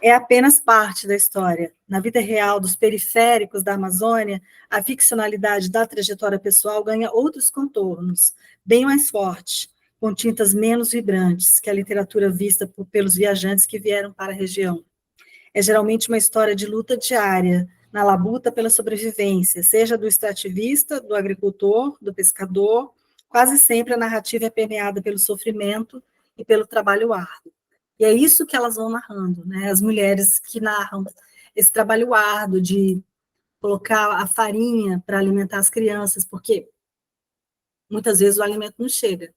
É apenas parte da história. Na vida real dos periféricos da Amazônia, a ficcionalidade da trajetória pessoal ganha outros contornos, bem mais fortes, com tintas menos vibrantes que a literatura vista pelos viajantes que vieram para a região. É geralmente uma história de luta diária, na labuta pela sobrevivência, seja do extrativista, do agricultor, do pescador, quase sempre a narrativa é permeada pelo sofrimento e pelo trabalho árduo. E é isso que elas vão narrando, né? As mulheres que narram esse trabalho árduo de colocar a farinha para alimentar as crianças, porque muitas vezes o alimento não chega.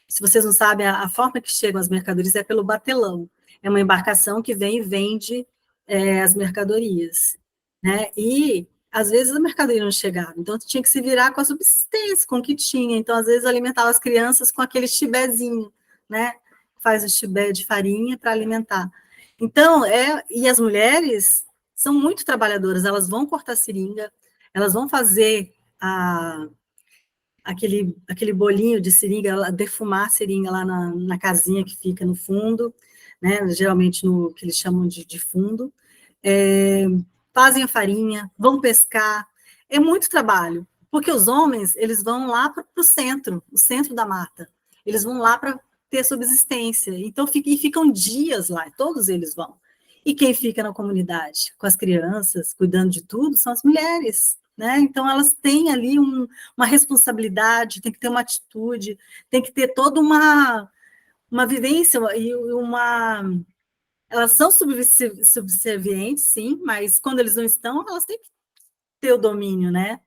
Se vocês não sabem, a forma que chegam as mercadorias é pelo batelão. É uma embarcação que vem e vende as mercadorias, né? E às vezes a mercadoria não chegava, então tinha que se virar com a subsistência, com o que tinha. Então, às vezes, alimentava as crianças com aquele chibezinho, né? Faz o chibé de farinha para alimentar. Então, e as mulheres são muito trabalhadoras, elas vão cortar seringa, elas vão fazer aquele bolinho de seringa, defumar a seringa lá na casinha que fica no fundo, né? Geralmente no que eles chamam de fundo. Fazem a farinha, vão pescar, é muito trabalho, porque os homens, eles vão lá para o centro da mata, eles vão lá para ter subsistência, então ficam dias lá, todos eles vão. E quem fica na comunidade, com as crianças, cuidando de tudo, são as mulheres, né? Então elas têm ali uma responsabilidade, tem que ter uma atitude, tem que ter toda uma vivência e elas são subservientes, sim, mas quando eles não estão, elas têm que ter o domínio, né,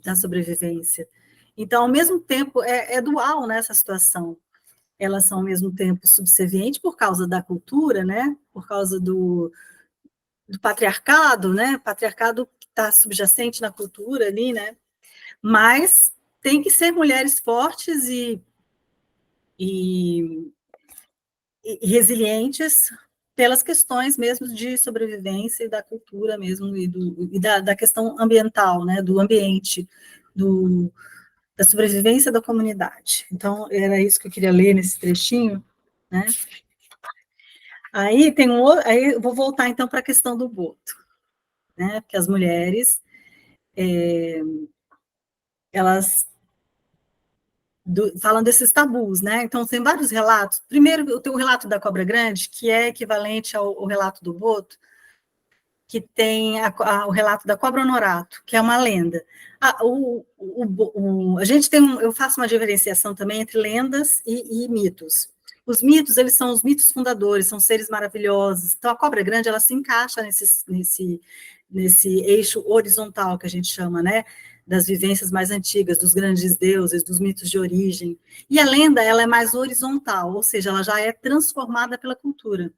da sobrevivência. Então, ao mesmo tempo, é dual nessa situação. Elas são, ao mesmo tempo, subservientes por causa da cultura, né, por causa do patriarcado, né, patriarcado que está subjacente na cultura ali, né, mas tem que ser mulheres fortes e resilientes pelas questões mesmo de sobrevivência e da cultura mesmo, e da questão ambiental, né, do ambiente, da sobrevivência da comunidade. Então, era isso que eu queria ler nesse trechinho, né. Aí aí eu vou voltar então para a questão do boto, né, porque as mulheres, elas falam desses tabus, né? Então, tem vários relatos. Primeiro, tem o relato da cobra grande, que é equivalente ao relato do boto, que tem o relato da cobra honorato, que é uma lenda. A gente eu faço uma diferenciação também entre lendas e mitos. Os mitos, eles são os mitos fundadores, são seres maravilhosos. Então, a cobra grande, ela se encaixa nesse eixo horizontal que a gente chama, né? Das vivências mais antigas, dos grandes deuses, dos mitos de origem. E a lenda, ela é mais horizontal, ou seja, ela já é transformada pela cultura,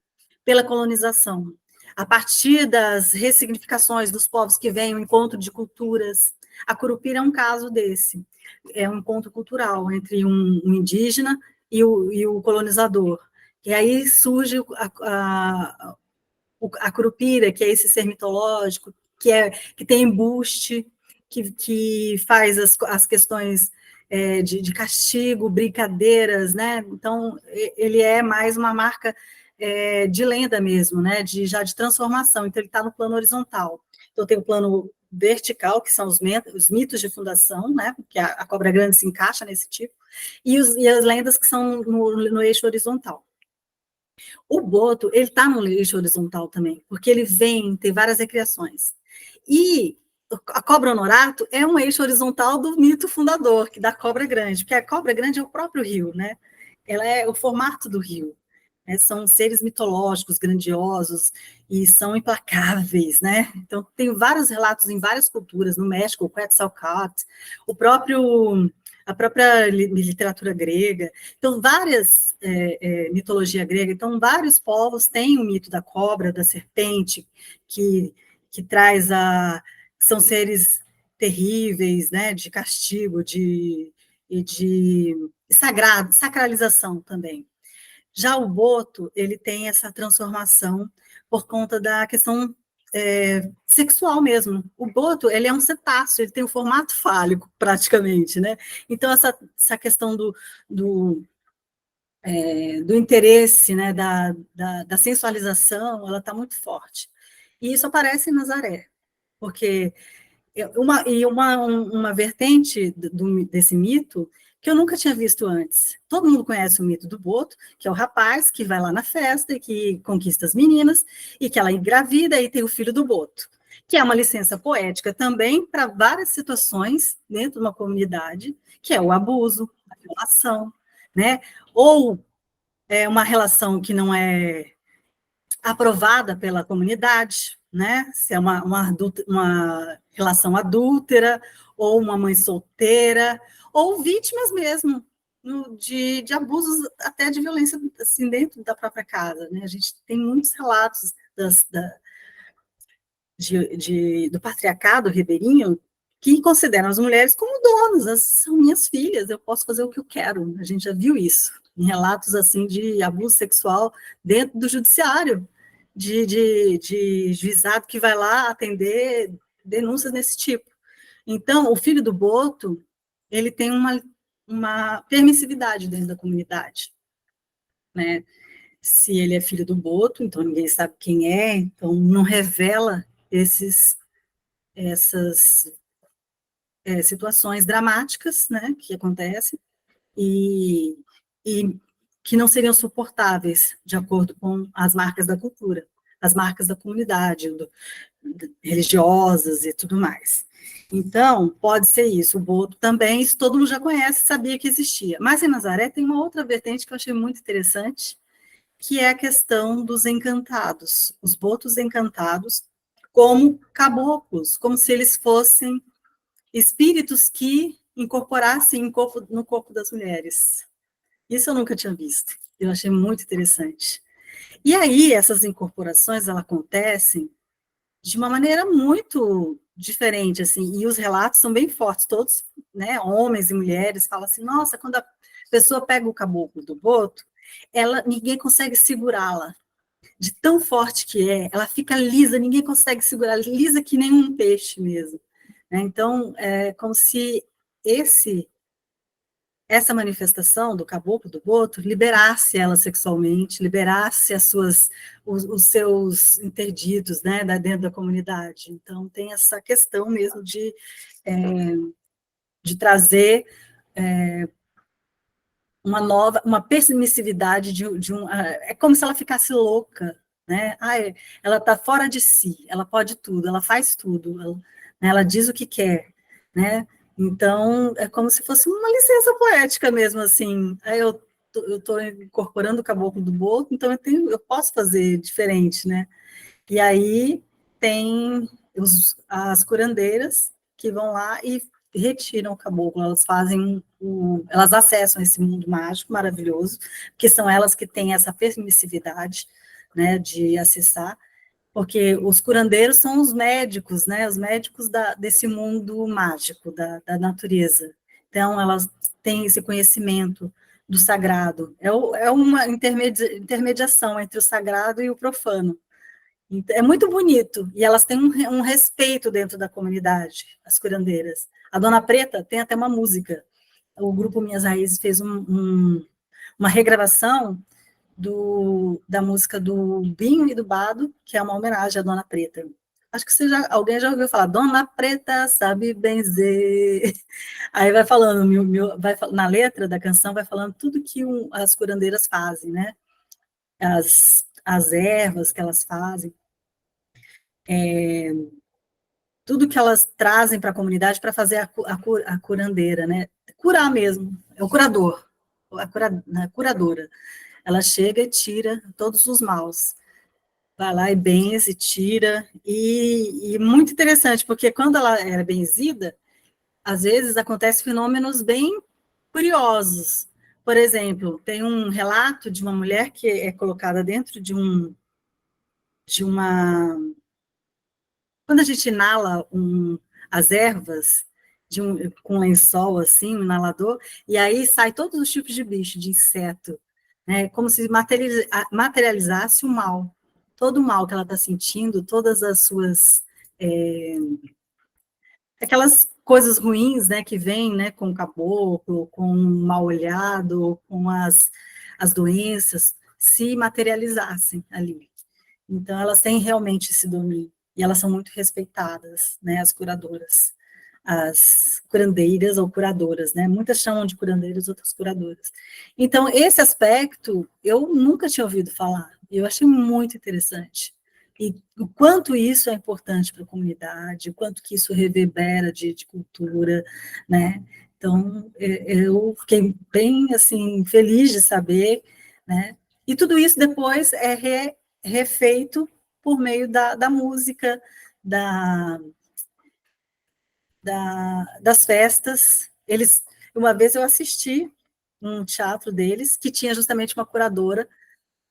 pela colonização. A partir das ressignificações dos povos que vêm, o encontro de culturas. A Curupira é um caso desse. É um encontro cultural entre um indígena e o colonizador. E aí surge a Curupira, que é esse ser mitológico, que tem embuste, que faz as questões de castigo, brincadeiras, né? Então, ele é mais uma marca de lenda mesmo, né? Já de transformação. Então, ele está no plano horizontal. Então, tem o plano vertical, que são os mitos de fundação, né? Porque a cobra grande se encaixa nesse tipo, e as lendas que são no eixo horizontal. O boto, ele está no eixo horizontal também, porque ele tem várias recriações. E a cobra honorato é um eixo horizontal do mito fundador, que da cobra grande, porque a cobra grande é o próprio rio, né? Ela é o formato do rio. Né? São seres mitológicos, grandiosos, e são implacáveis, né? Então, tem vários relatos em várias culturas, no México, o Quetzalcoatl, a própria literatura grega, então várias mitologia grega, então vários povos têm o mito da cobra, da serpente, que traz são seres terríveis, né, de castigo, e de sacralização também. Já o boto, ele tem essa transformação por conta da questão sexual mesmo. O boto, ele é um cetáceo, ele tem o formato fálico, praticamente, né? Então, essa questão do interesse, né, da sensualização, ela está muito forte. E isso aparece em Nazaré, porque uma vertente desse mito que eu nunca tinha visto antes. Todo mundo conhece o mito do boto, que é o rapaz que vai lá na festa e que conquista as meninas, e que ela engravida e tem o filho do boto, que é uma licença poética também para várias situações dentro de uma comunidade, que é o abuso, a violação, né? Ou uma relação que não é aprovada pela comunidade, né? Se é uma relação adúltera, ou uma mãe solteira, ou vítimas mesmo de abusos, até de violência assim, dentro da própria casa. Né? A gente tem muitos relatos do patriarcado ribeirinho que consideram as mulheres como donas, são minhas filhas, eu posso fazer o que eu quero. A gente já viu isso em relatos assim de abuso sexual dentro do judiciário, de juizado que vai lá atender denúncias desse tipo. Então, o filho do boto, ele tem uma permissividade dentro da comunidade, né? Se ele é filho do boto, então ninguém sabe quem é, então não revela essas situações dramáticas, né, que acontecem, e que não seriam suportáveis de acordo com as marcas da cultura, as marcas da comunidade, religiosas e tudo mais. Então, pode ser isso. O boto também, isso todo mundo já conhece, sabia que existia. Mas em Nazaré tem uma outra vertente que eu achei muito interessante, que é a questão dos encantados, os botos encantados como caboclos, como se eles fossem espíritos que incorporassem no corpo das mulheres. Isso eu nunca tinha visto. Eu achei muito interessante. E aí, essas incorporações, elas acontecem de uma maneira muito diferente, assim, e os relatos são bem fortes, todos, né, homens e mulheres, falam assim, nossa, quando a pessoa pega o caboclo do boto, ninguém consegue segurá-la, de tão forte que ela fica lisa, ninguém consegue segurar, lisa que nem um peixe mesmo. Né? Então, é como se essa manifestação do caboclo, do boto, liberasse ela sexualmente, liberasse os seus interditos, né, dentro da comunidade. Então, tem essa questão mesmo de trazer uma permissividade é como se ela ficasse louca, né? Ela está fora de si, ela pode tudo, ela faz tudo, ela diz o que quer, né? Então, é como se fosse uma licença poética mesmo, assim. Eu estou incorporando o caboclo do boto, então eu posso fazer diferente, né? E aí tem as curandeiras que vão lá e retiram o caboclo, elas acessam esse mundo mágico maravilhoso, porque são elas que têm essa permissividade, né, de acessar, porque os curandeiros são os médicos, né, os médicos desse mundo mágico, da natureza. Então, elas têm esse conhecimento do sagrado. É uma intermediação entre o sagrado e o profano. É muito bonito, e elas têm um respeito dentro da comunidade, as curandeiras. A Dona Preta tem até uma música, o Grupo Minhas Raízes fez uma regravação da música do Binho e do Bado, que é uma homenagem à Dona Preta. Acho que alguém já ouviu falar, Dona Preta sabe benzer. Aí vai falando, na letra da canção, vai falando tudo que as curandeiras fazem, né? As ervas que elas fazem. Tudo que elas trazem para a comunidade para fazer a curandeira, né? Curar mesmo, é o curador, a curadora. Ela chega e tira todos os maus. Vai lá e benze, tira. E muito interessante, porque quando ela era benzida, às vezes acontecem fenômenos bem curiosos. Por exemplo, tem um relato de uma mulher que é colocada dentro de uma... Quando a gente inala as ervas com lençol, assim, um inalador, e aí sai todos os tipos de bicho, de inseto, né? Como se materializasse o mal. Todo o mal que ela está sentindo, todas as suas... aquelas coisas ruins, né, que vêm, né, com o caboclo, com o mal-olhado, com as doenças, se materializassem ali. Então, elas têm realmente esse domínio, e elas são muito respeitadas, né, as curadoras, as curandeiras ou curadoras, né, muitas chamam de curandeiras, outras curadoras. Então, esse aspecto, eu nunca tinha ouvido falar, e eu achei muito interessante, e o quanto isso é importante para a comunidade, o quanto que isso reverbera de cultura, né, então, eu fiquei bem, assim, feliz de saber, né, e tudo isso depois é refeito por meio da música, das festas. Uma vez eu assisti um teatro deles, que tinha justamente uma curadora,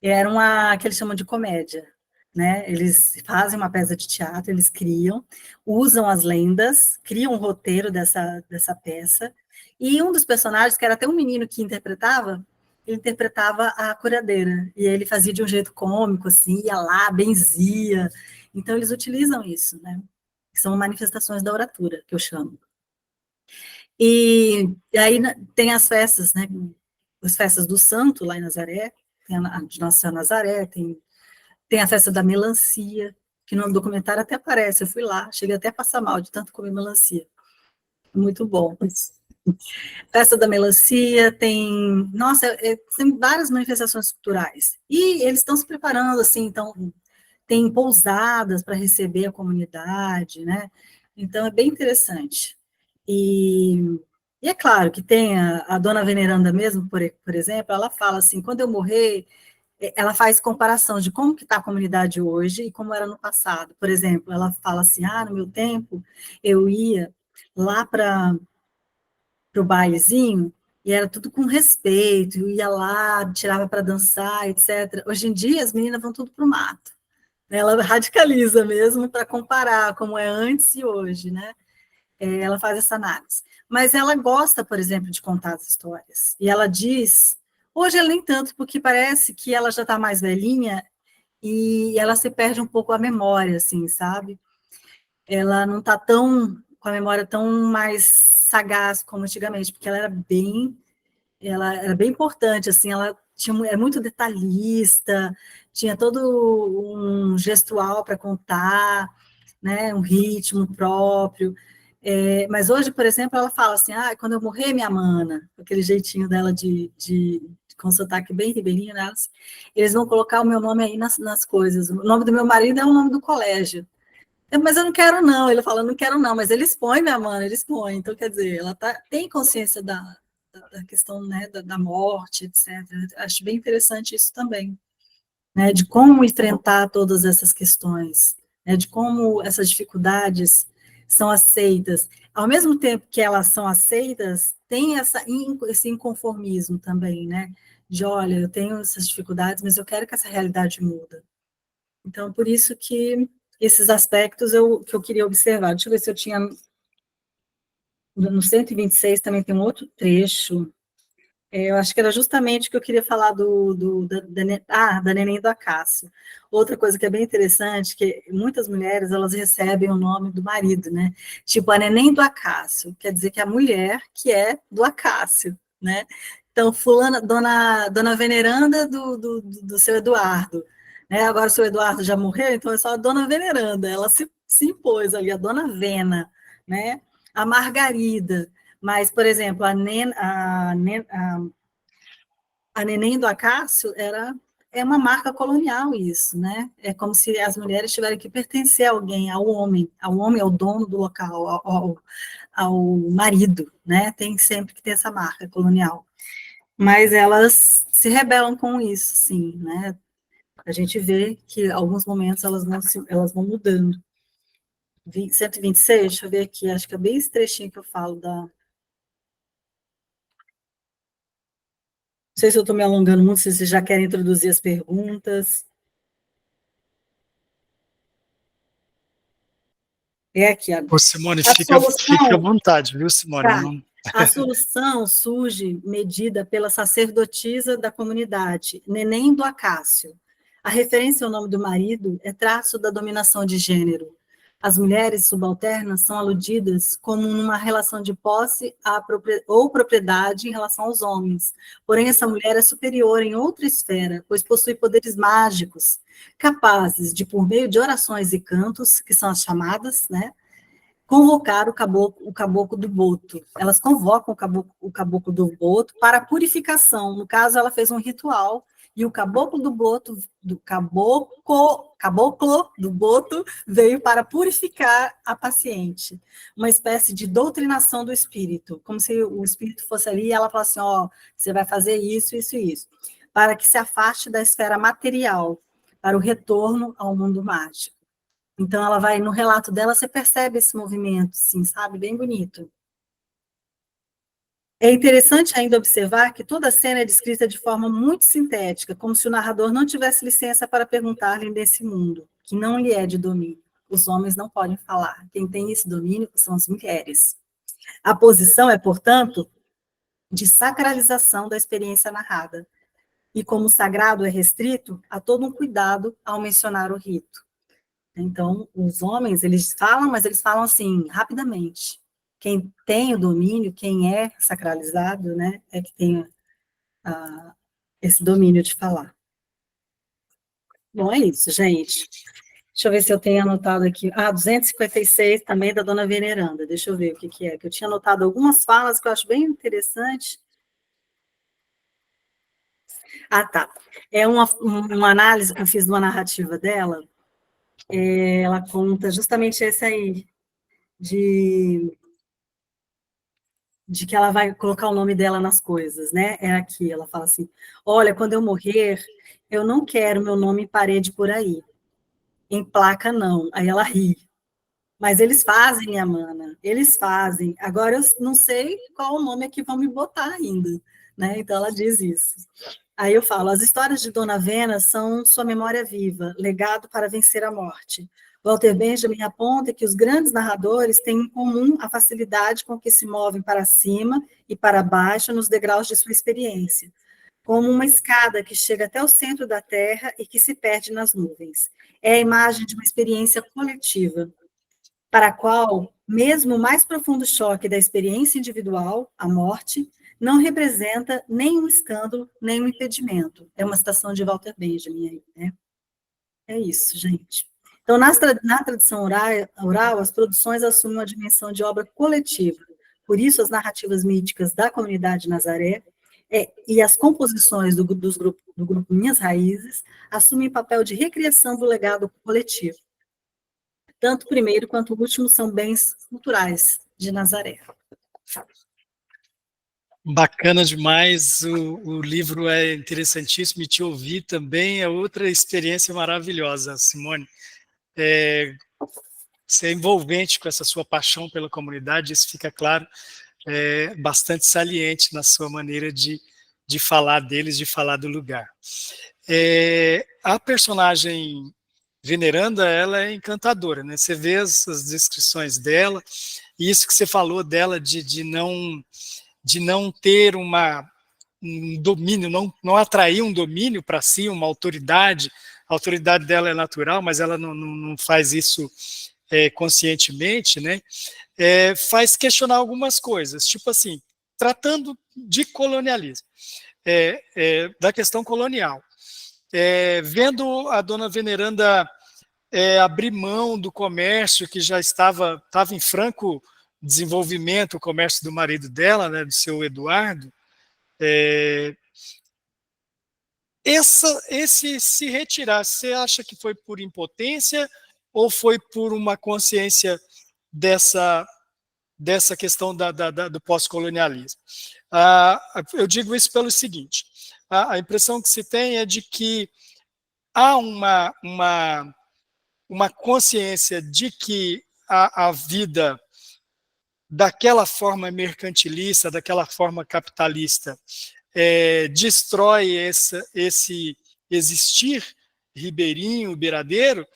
era que eles chamam de comédia, né? Eles fazem uma peça de teatro, eles criam, usam as lendas, criam um roteiro dessa peça, e um dos personagens, que era até um menino que interpretava, ele interpretava a curadeira, e ele fazia de um jeito cômico, assim, ia lá, benzia. Então, eles utilizam isso, né? São manifestações da oratura, que eu chamo. E aí tem as festas, né? As festas do santo, lá em Nazaré, tem a de Nossa Senhora Nazaré, tem a festa da melancia, que no documentário até aparece, eu fui lá, cheguei até a passar mal de tanto comer melancia. Muito bom. Festa da melancia, nossa, tem várias manifestações culturais. E eles estão se preparando, assim, então, tem pousadas para receber a comunidade, né? Então, é bem interessante. E é claro que tem a dona Veneranda mesmo, por exemplo, ela fala assim, quando eu morrer, ela faz comparação de como que está a comunidade hoje e como era no passado. Por exemplo, ela fala assim, no meu tempo, eu ia lá para o bailezinho, e era tudo com respeito, eu ia lá, tirava para dançar, etc. Hoje em dia, as meninas vão tudo para o mato. Né? Ela radicaliza mesmo para comparar como é antes e hoje, né? Ela faz essa análise. Mas ela gosta, por exemplo, de contar as histórias. E ela diz, hoje ela nem tanto, porque parece que ela já está mais velhinha e ela se perde um pouco a memória, assim, sabe? Ela não está com a memória tão mais sagaz como antigamente, porque ela era bem importante, assim, ela é muito detalhista, tinha todo um gestual para contar, né, um ritmo próprio. Mas hoje, por exemplo, ela fala assim, quando eu morrer, minha mana, aquele jeitinho dela com sotaque bem ribeirinho, né, eles vão colocar o meu nome aí nas coisas. O nome do meu marido é o nome do colégio. Mas eu não quero não, ele fala, não quero não, mas eles põem, minha mana, eles põem. Então, quer dizer, ela tem consciência da questão, né, da morte, etc. Acho bem interessante isso também, né, de como enfrentar todas essas questões, né, de como essas dificuldades são aceitas. Ao mesmo tempo que elas são aceitas, tem esse inconformismo também, né, de, olha, eu tenho essas dificuldades, mas eu quero que essa realidade muda. Então, por isso que esses aspectos que eu queria observar. Deixa eu ver se eu tinha... No 126 também tem um outro trecho. Eu acho que era justamente o que eu queria falar da Neném do Acácio. Outra coisa que é bem interessante, que muitas mulheres, elas recebem o nome do marido, né? Tipo, a Neném do Acácio, quer dizer que é a mulher que é do Acácio, né? Então, fulana, dona Veneranda do seu Eduardo, né? Agora o seu Eduardo já morreu, então é só a dona Veneranda, ela se impôs ali, a dona Vena, né? A Margarida, mas, por exemplo, a Neném do Acácio é uma marca colonial isso, né? É como se as mulheres tiverem que pertencer a alguém, ao homem é o dono do local, ao marido, né? Tem sempre que ter essa marca colonial. Mas elas se rebelam com isso, sim, né? A gente vê que em alguns momentos elas vão mudando. 126, deixa eu ver aqui, acho que é bem esse trechinho que eu falo Não sei se eu estou me alongando muito, se vocês já querem introduzir as perguntas. É aqui agora. Ô, Simone, A fica à solução, vontade, viu, Simone? tá, Não... a solução surge medida pela sacerdotisa da comunidade, Neném do Acácio. A referência ao nome do marido é traço da dominação de gênero. As mulheres subalternas são aludidas como numa relação de posse ou propriedade em relação aos homens. Porém, essa mulher é superior em outra esfera, pois possui poderes mágicos, capazes de, por meio de orações e cantos, que são as chamadas, né, convocar o caboclo do boto. Elas convocam o caboclo do boto para a purificação. No caso, ela fez um ritual e o caboclo do boto, caboclo do boto veio para purificar a paciente. Uma espécie de doutrinação do espírito, como se o espírito fosse ali e ela falasse assim, ó, você vai fazer isso, isso e isso, para que se afaste da esfera material, para o retorno ao mundo mágico. Então, ela vai, no relato dela, você percebe esse movimento, assim, sabe? Bem bonito. É interessante ainda observar que toda a cena é descrita de forma muito sintética, como se o narrador não tivesse licença para perguntar-lhe desse mundo, que não lhe é de domínio. Os homens não podem falar. Quem tem esse domínio são as mulheres. A posição é, portanto, de sacralização da experiência narrada. E como o sagrado é restrito, há todo um cuidado ao mencionar o rito. Então, os homens, eles falam, mas eles falam assim, rapidamente. Quem tem o domínio, quem é sacralizado, né, é que tem esse domínio de falar. Bom, é isso, gente. Deixa eu ver se eu tenho anotado aqui. 256 também da dona Veneranda. Deixa eu ver o que é. Que eu tinha anotado algumas falas que eu acho bem interessante. Tá. É uma análise que eu fiz de uma narrativa dela. Ela conta justamente esse aí, de que ela vai colocar o nome dela nas coisas, né? É aqui, ela fala assim, olha, quando eu morrer, eu não quero meu nome em parede por aí, em placa não. Aí ela ri. Mas eles fazem, minha mana, eles fazem. Agora eu não sei qual o nome é que vão me botar ainda, né? Então ela diz isso. Aí eu falo, as histórias de Dona Vena são sua memória viva, legado para vencer a morte. Walter Benjamin aponta que os grandes narradores têm em comum a facilidade com que se movem para cima e para baixo nos degraus de sua experiência, como uma escada que chega até o centro da Terra e que se perde nas nuvens. É a imagem de uma experiência coletiva, para a qual, mesmo o mais profundo choque da experiência individual, a morte, não representa nem um escândalo, nem um impedimento. É uma citação de Walter Benjamin aí, né? É isso, gente. Então, na tradição oral, as produções assumem uma dimensão de obra coletiva. Por isso, as narrativas míticas da comunidade de Nazaré e as composições do grupo Minhas Raízes assumem papel de recriação do legado coletivo. Tanto o primeiro quanto o último são bens culturais de Nazaré. Bacana demais, o livro é interessantíssimo e te ouvir também é outra experiência maravilhosa, Simone. Você é envolvente com essa sua paixão pela comunidade, isso fica claro, bastante saliente na sua maneira de falar deles, de falar do lugar. A personagem Veneranda, ela é encantadora, né? Você vê as descrições dela, e isso que você falou dela de não ter um domínio, não atrair um domínio para si, uma autoridade. A autoridade dela é natural, mas ela não faz isso conscientemente, né? Faz questionar algumas coisas, tipo assim, tratando de colonialismo, da questão colonial. Vendo a dona Veneranda abrir mão do comércio que já estava em franco desenvolvimento, o comércio do marido dela, né, do seu Eduardo, esse se retirar, você acha que foi por impotência ou foi por uma consciência dessa questão do pós-colonialismo? Eu digo isso pelo seguinte, a impressão que se tem é de que há uma consciência de que a vida daquela forma mercantilista, daquela forma capitalista, destrói esse existir ribeirinho, beiradeiro,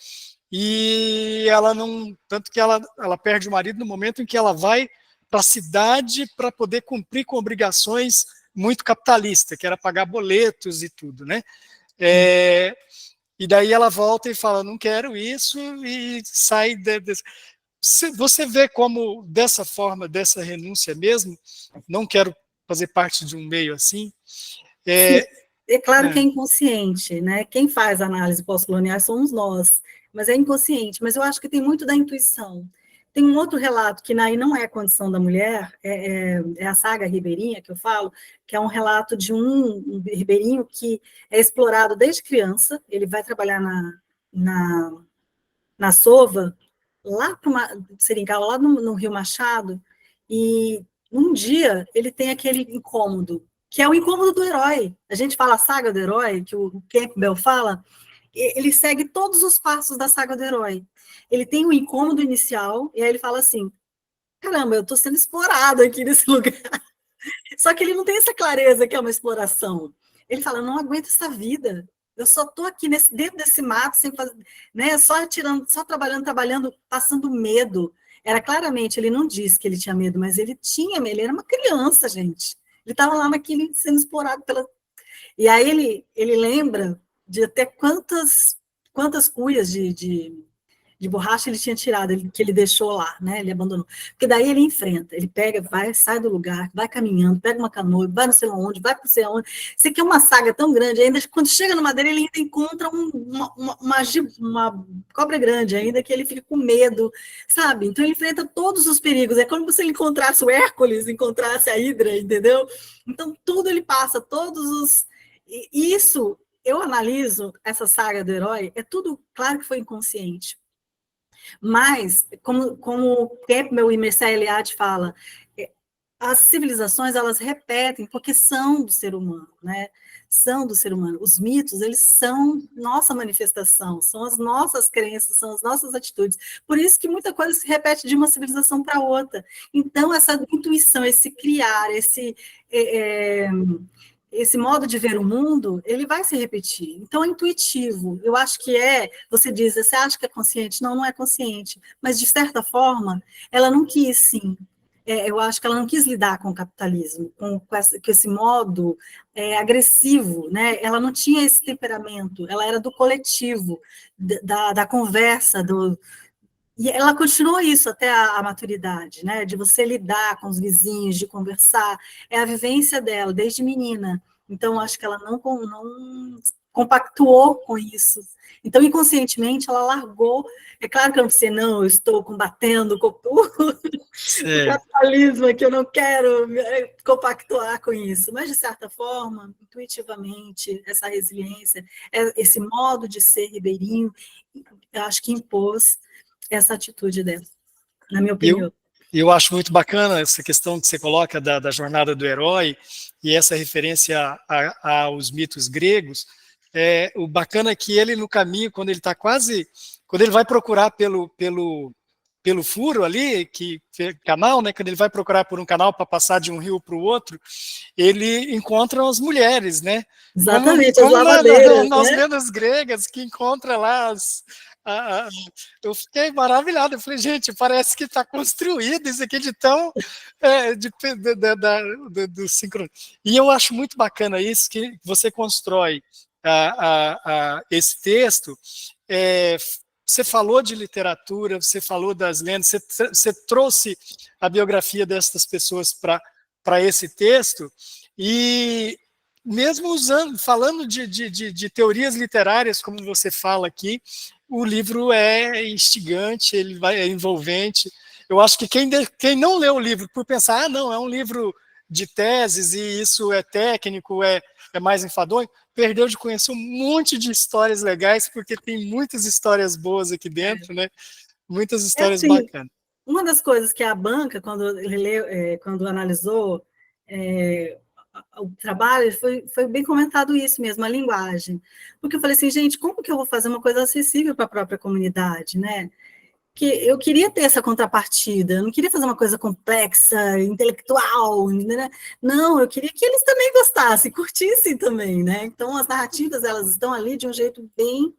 e ela não, tanto que ela perde o marido no momento em que ela vai para a cidade para poder cumprir com obrigações muito capitalistas, que era pagar boletos e tudo, né? E daí ela volta e fala, não quero isso, e sai. Você vê como, dessa forma, dessa renúncia mesmo, não quero fazer parte de um meio assim. Sim, é claro que é inconsciente, né? Quem faz análise pós-colonial somos nós, mas é inconsciente. Mas eu acho que tem muito da intuição. Tem um outro relato que aí não é a condição da mulher, é a saga Ribeirinha, que eu falo, que é um relato de um ribeirinho que é explorado desde criança, ele vai trabalhar na Sova, lá para Seringal, lá no Rio Machado, e um dia ele tem aquele incômodo, que é o incômodo do herói. A gente fala a saga do herói, que o Campbell fala, ele segue todos os passos da saga do herói. Ele tem um incômodo inicial, e aí ele fala assim, caramba, eu estou sendo explorado aqui nesse lugar. Só que ele não tem essa clareza que é uma exploração. Ele fala, eu não aguento essa vida. Eu só estou aqui dentro desse mato, sem fazer, né, só tirando, só trabalhando, passando medo. Era claramente, ele não disse que ele tinha medo, mas ele tinha medo, ele era uma criança, gente. Ele estava lá naquele, sendo explorado pela. E aí ele lembra de até quantas cuias de borracha ele tinha tirado, que ele deixou lá, né? Ele abandonou. Porque daí ele enfrenta, ele pega, vai, sai do lugar, vai caminhando, pega uma canoa, vai não sei onde, vai para não sei onde. Isso aqui é uma saga tão grande, ainda quando chega no Madeira, ele ainda encontra uma cobra grande, ainda que ele fica com medo, sabe? Então ele enfrenta todos os perigos. É como se ele encontrasse o Hércules, encontrasse a Hidra, entendeu? Então tudo ele passa, todos os. E isso, eu analiso essa saga do herói, é tudo, claro que foi inconsciente. Mas, como Campbell e Mircea Eliade fala, as civilizações, elas repetem, porque são do ser humano, né? São do ser humano. Os mitos, eles são nossa manifestação, são as nossas crenças, são as nossas atitudes. Por isso que muita coisa se repete de uma civilização para outra. Então, essa intuição, esse criar, esse modo de ver o mundo, ele vai se repetir. Então, é intuitivo. Eu acho que você diz, você acha que é consciente? Não, não é consciente. Mas, de certa forma, ela não quis, sim. Eu acho que ela não quis lidar com o capitalismo, com esse modo agressivo, né? Ela não tinha esse temperamento, ela era do coletivo, da conversa, e ela continuou isso até a maturidade, né? De você lidar com os vizinhos, de conversar, é a vivência dela desde menina. Então, acho que ela não compactuou com isso. Então, inconscientemente, ela largou. É claro que eu não sei, não, eu estou combatendo o capitalismo, que eu não quero compactuar com isso, mas, de certa forma, intuitivamente, essa resiliência, esse modo de ser ribeirinho, eu acho que impôs essa atitude dela, na minha opinião. Eu acho muito bacana essa questão que você coloca da jornada do herói e essa referência aos mitos gregos. O bacana é que ele, no caminho, quando ele vai procurar pelo furo ali, canal, né? Quando ele vai procurar por um canal para passar de um rio para o outro, ele encontra as mulheres, né? Exatamente, como as lavadeiras, nas né? lendas gregas, que encontra lá eu fiquei maravilhado. Eu falei, gente, parece que está construído isso aqui de tão do sincronismo. E eu acho muito bacana isso, que você constrói esse texto. Você falou de literatura, você falou das lendas, você trouxe a biografia dessas pessoas para esse texto, e mesmo falando de teorias literárias, como você fala aqui, o livro é instigante, é envolvente. Eu acho que quem não lê o livro por pensar, não, é um livro de teses e isso é técnico, é mais enfadonho, perdeu de conhecer um monte de histórias legais, porque tem muitas histórias boas aqui dentro, né? Muitas histórias assim, bacanas. uma das coisas que a banca, quando analisou o trabalho, foi bem comentado isso mesmo, a linguagem. Porque eu falei assim, gente, como que eu vou fazer uma coisa acessível para a própria comunidade, né? Que eu queria ter essa contrapartida, eu não queria fazer uma coisa complexa, intelectual, né? Não, eu queria que eles também gostassem, curtissem também, né? Então, as narrativas, elas estão ali de um jeito bem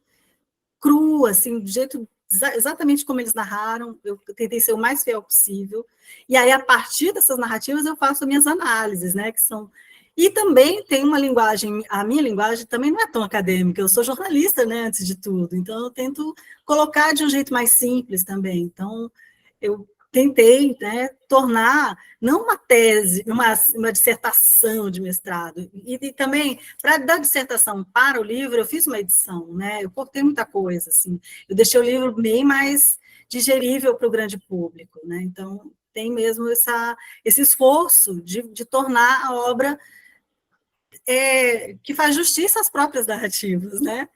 cru, assim, de um jeito exatamente como eles narraram, eu tentei ser o mais fiel possível, e aí, a partir dessas narrativas, eu faço minhas análises, né, que são... E também tem uma linguagem, a minha linguagem também não é tão acadêmica, eu sou jornalista, né, antes de tudo, então eu tento colocar de um jeito mais simples também, então eu tentei, né, tornar, não uma tese, uma dissertação de mestrado, e também, para dar dissertação para o livro, eu fiz uma edição, né, eu cortei muita coisa, assim, eu deixei o livro bem mais digerível para o grande público, né, então tem mesmo esse esforço de tornar a obra que faz justiça às próprias narrativas, né?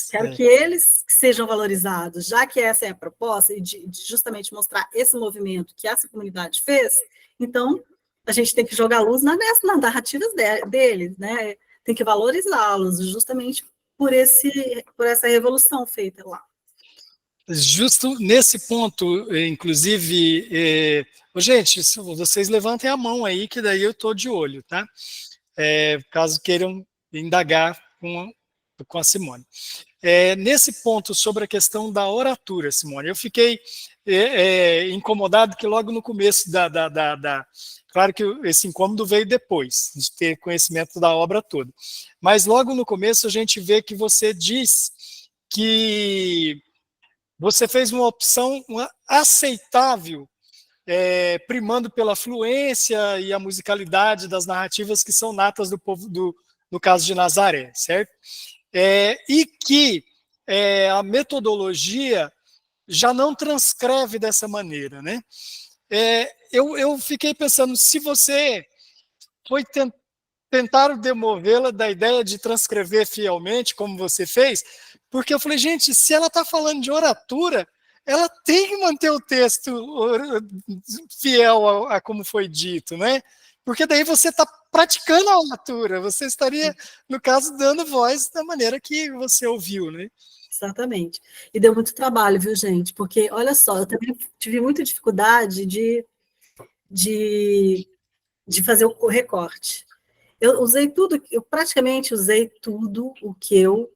Quero que eles sejam valorizados, já que essa é a proposta, e de justamente mostrar esse movimento que essa comunidade fez, então a gente tem que jogar luz nas narrativas deles, né? Tem que valorizá-los, justamente por essa revolução feita lá. Justo nesse ponto, inclusive, gente, vocês levantem a mão aí, que daí eu estou de olho, tá? Caso queiram indagar com a Simone. Nesse ponto, sobre a questão da oratura, Simone, eu fiquei incomodado que logo no começo claro que esse incômodo veio depois, de ter conhecimento da obra toda, mas logo no começo a gente vê que você diz que você fez uma opção aceitável, primando pela fluência e a musicalidade das narrativas que são natas do povo, no caso de Nazaré, certo? E que a metodologia já não transcreve dessa maneira, né? Eu fiquei pensando, se você foi tentar demovê-la da ideia de transcrever fielmente, como você fez, porque eu falei, gente, se ela está falando de oratura, ela tem que manter o texto fiel a como foi dito, né? Porque daí você está praticando a oratura, você estaria, no caso, dando voz da maneira que você ouviu, né? Exatamente. E deu muito trabalho, viu, gente? Porque, olha só, eu também tive muita dificuldade de fazer o recorte. Eu praticamente usei tudo o que eu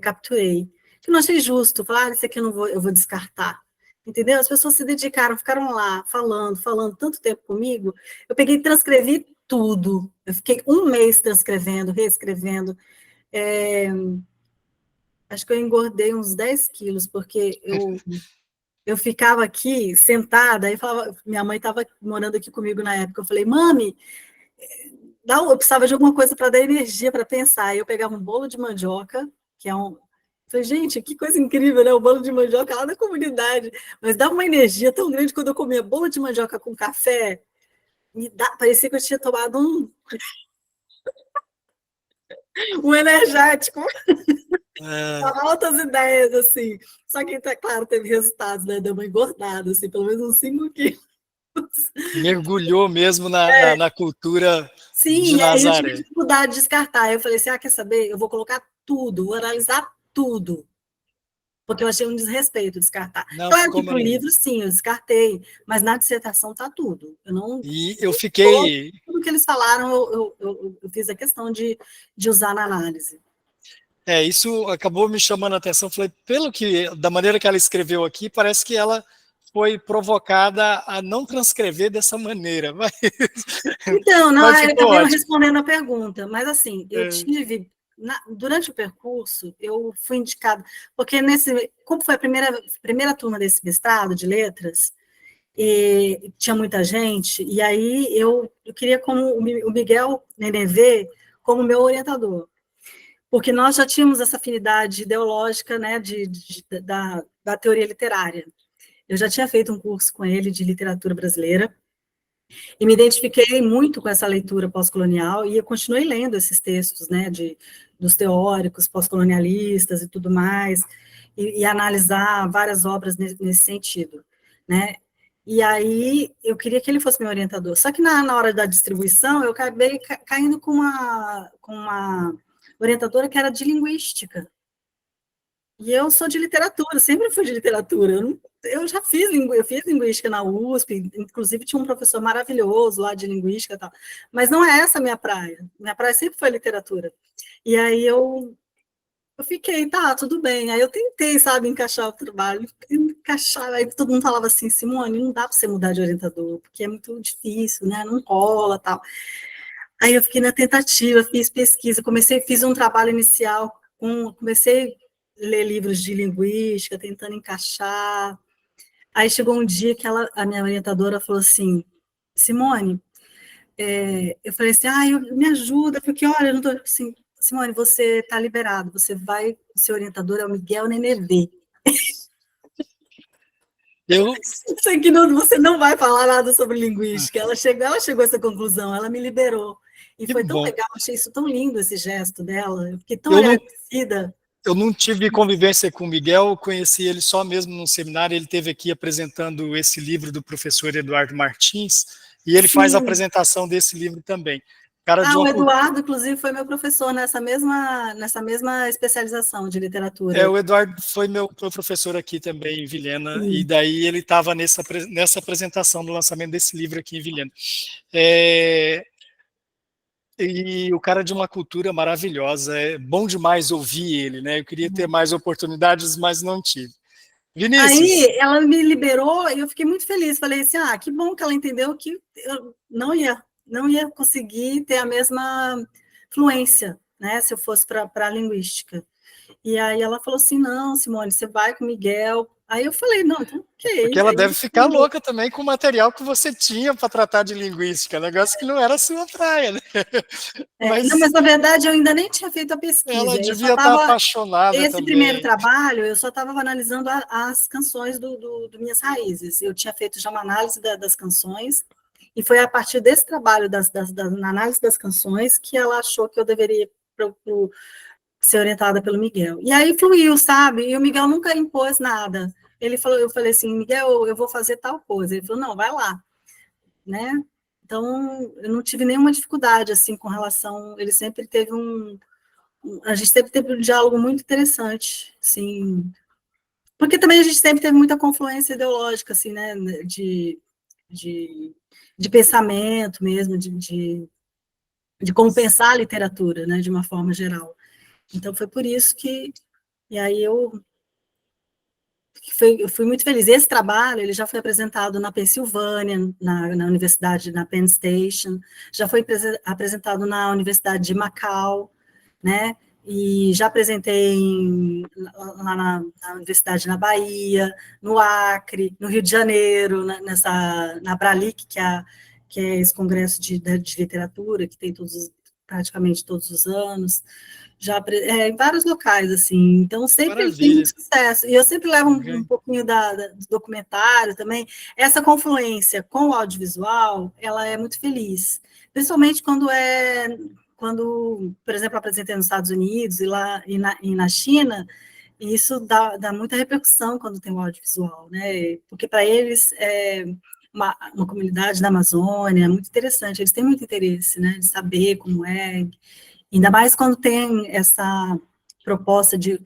capturei. Que não achei justo, falar, isso aqui eu vou descartar. Entendeu? As pessoas se dedicaram, ficaram lá, falando tanto tempo comigo, eu peguei e transcrevi tudo. Eu fiquei um mês transcrevendo, reescrevendo. Acho que eu engordei uns 10 quilos, porque eu ficava aqui sentada, e falava, minha mãe estava morando aqui comigo na época, eu falei, mami, eu precisava de alguma coisa para dar energia para pensar. Aí eu pegava um bolo de mandioca, que é um. Falei, gente, que coisa incrível, né? O bolo de mandioca lá na comunidade. Mas dava uma energia tão grande quando eu comia bolo de mandioca com café. Parecia que eu tinha tomado um energético. Altas ideias, assim. Só que, claro, teve resultados, né? Deu uma engordada, assim, pelo menos uns 5 quilos. Mergulhou mesmo na cultura de Sim, aí eu tive Nazaré. dificuldade de descartar. Eu falei assim, quer saber? Eu vou colocar tudo, vou analisar tudo. Porque eu achei um desrespeito descartar. Não, Claro que ficou para o maravilhoso. livro, sim, eu descartei, mas na dissertação está tudo. Eu não. E eu fiquei. Tudo que eles falaram, eu fiz a questão de usar na análise. Isso acabou me chamando a atenção. Falei, da maneira que ela escreveu aqui, parece que ela foi provocada a não transcrever dessa maneira. Então, não, mas eu ficou acabei não ótimo. respondendo a pergunta, mas assim, eu tive. Durante o percurso, eu fui indicada, porque como foi a primeira turma desse mestrado de letras, e tinha muita gente, e aí eu queria como o Miguel Nenevê como meu orientador, porque nós já tínhamos essa afinidade ideológica, né, da teoria literária. Eu já tinha feito um curso com ele de literatura brasileira, e me identifiquei muito com essa leitura pós-colonial, e eu continuei lendo esses textos, né, dos teóricos pós-colonialistas e tudo mais, e analisar várias obras nesse sentido, né. E aí, eu queria que ele fosse meu orientador. Só que na hora da distribuição, eu acabei caindo com uma orientadora que era de linguística. E eu sou de literatura, sempre fui de literatura. Eu já fiz linguística na USP, inclusive tinha um professor maravilhoso lá de linguística e tal. Mas não é essa a minha praia. Minha praia sempre foi literatura. E aí eu Eu fiquei, tá, tudo bem. Aí eu tentei, sabe, encaixar o trabalho, encaixar. Aí todo mundo falava assim, Simone, não dá para você mudar de orientador, porque é muito difícil, né? Não rola, tal. Aí eu fiquei na tentativa, fiz pesquisa, fiz um trabalho inicial, comecei a ler livros de linguística, tentando encaixar. Aí chegou um dia que a minha orientadora falou assim, Simone, eu falei assim, me ajuda, porque olha, eu não tô assim, Simone, você está liberado, o seu orientador é o Miguel Nenevê. Sei que você não vai falar nada sobre linguística. Ela chegou a essa conclusão, ela me liberou. E Que foi tão bom. legal, achei isso tão lindo, esse gesto dela. Eu fiquei tão agradecida. Eu não tive convivência com o Miguel, conheci ele só mesmo no seminário, ele esteve aqui apresentando esse livro do professor Eduardo Martins, e ele faz a apresentação desse livro também. O Eduardo, inclusive, foi meu professor nessa mesma especialização de literatura. O Eduardo foi meu professor aqui também em Vilhena, e daí ele estava nessa apresentação do lançamento desse livro aqui em Vilhena. E o cara de uma cultura maravilhosa, é bom demais ouvir ele, né? Eu queria ter mais oportunidades, mas não tive. Vinícius. Aí ela me liberou e eu fiquei muito feliz. Falei assim, que bom que ela entendeu que eu não ia conseguir ter a mesma fluência, né? Se eu fosse para a linguística. E aí ela falou assim, não, Simone, você vai com o Miguel. Aí eu falei, não, então ok. Porque ela deve ficar louca também com o material que você tinha para tratar de linguística, negócio que não era a sua praia, né? Mas na verdade eu ainda nem tinha feito a pesquisa. Ela devia estar apaixonada esse também. Primeiro trabalho, eu só estava analisando as canções do Minhas Raízes. Eu tinha feito já uma análise das canções, e foi a partir desse trabalho, da análise das canções, que ela achou que eu deveria ser orientada pelo Miguel. E aí fluiu, sabe? E o Miguel nunca impôs nada. Eu falei assim, Miguel, eu vou fazer tal coisa. Ele falou, não, vai lá, né? Então, eu não tive nenhuma dificuldade, assim, com relação... Ele sempre teve a gente sempre teve um diálogo muito interessante, assim... Porque também a gente sempre teve muita confluência ideológica, assim, né? De pensamento mesmo, de como pensar a literatura, né? De uma forma geral. Então, foi por isso que... E aí eu fui muito feliz. Esse trabalho, ele já foi apresentado na Pensilvânia, na Universidade, na Penn Station, já foi apresentado na Universidade de Macau, né? E já apresentei lá na Universidade na Bahia, no Acre, no Rio de Janeiro, na Bralic, que é esse congresso de literatura, que tem praticamente todos os anos, em vários locais, assim, então sempre tem muito sucesso, e eu sempre levo um pouquinho do documentário também. Essa confluência com o audiovisual, ela é muito feliz, principalmente quando, por exemplo, apresentei nos Estados Unidos e na China, e isso dá muita repercussão quando tem o audiovisual, né, porque para eles uma comunidade da Amazônia, muito interessante, eles têm muito interesse, né, de saber como é, ainda mais quando tem essa proposta de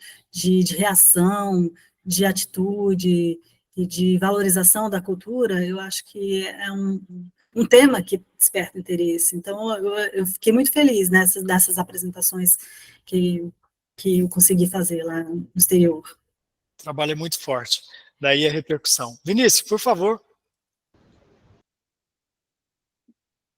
reação, de atitude e de valorização da cultura. Eu acho que é um tema que desperta interesse. Então, eu fiquei muito feliz nessas apresentações que eu consegui fazer lá no exterior. O trabalho é muito forte, daí a repercussão. Vinícius, por favor.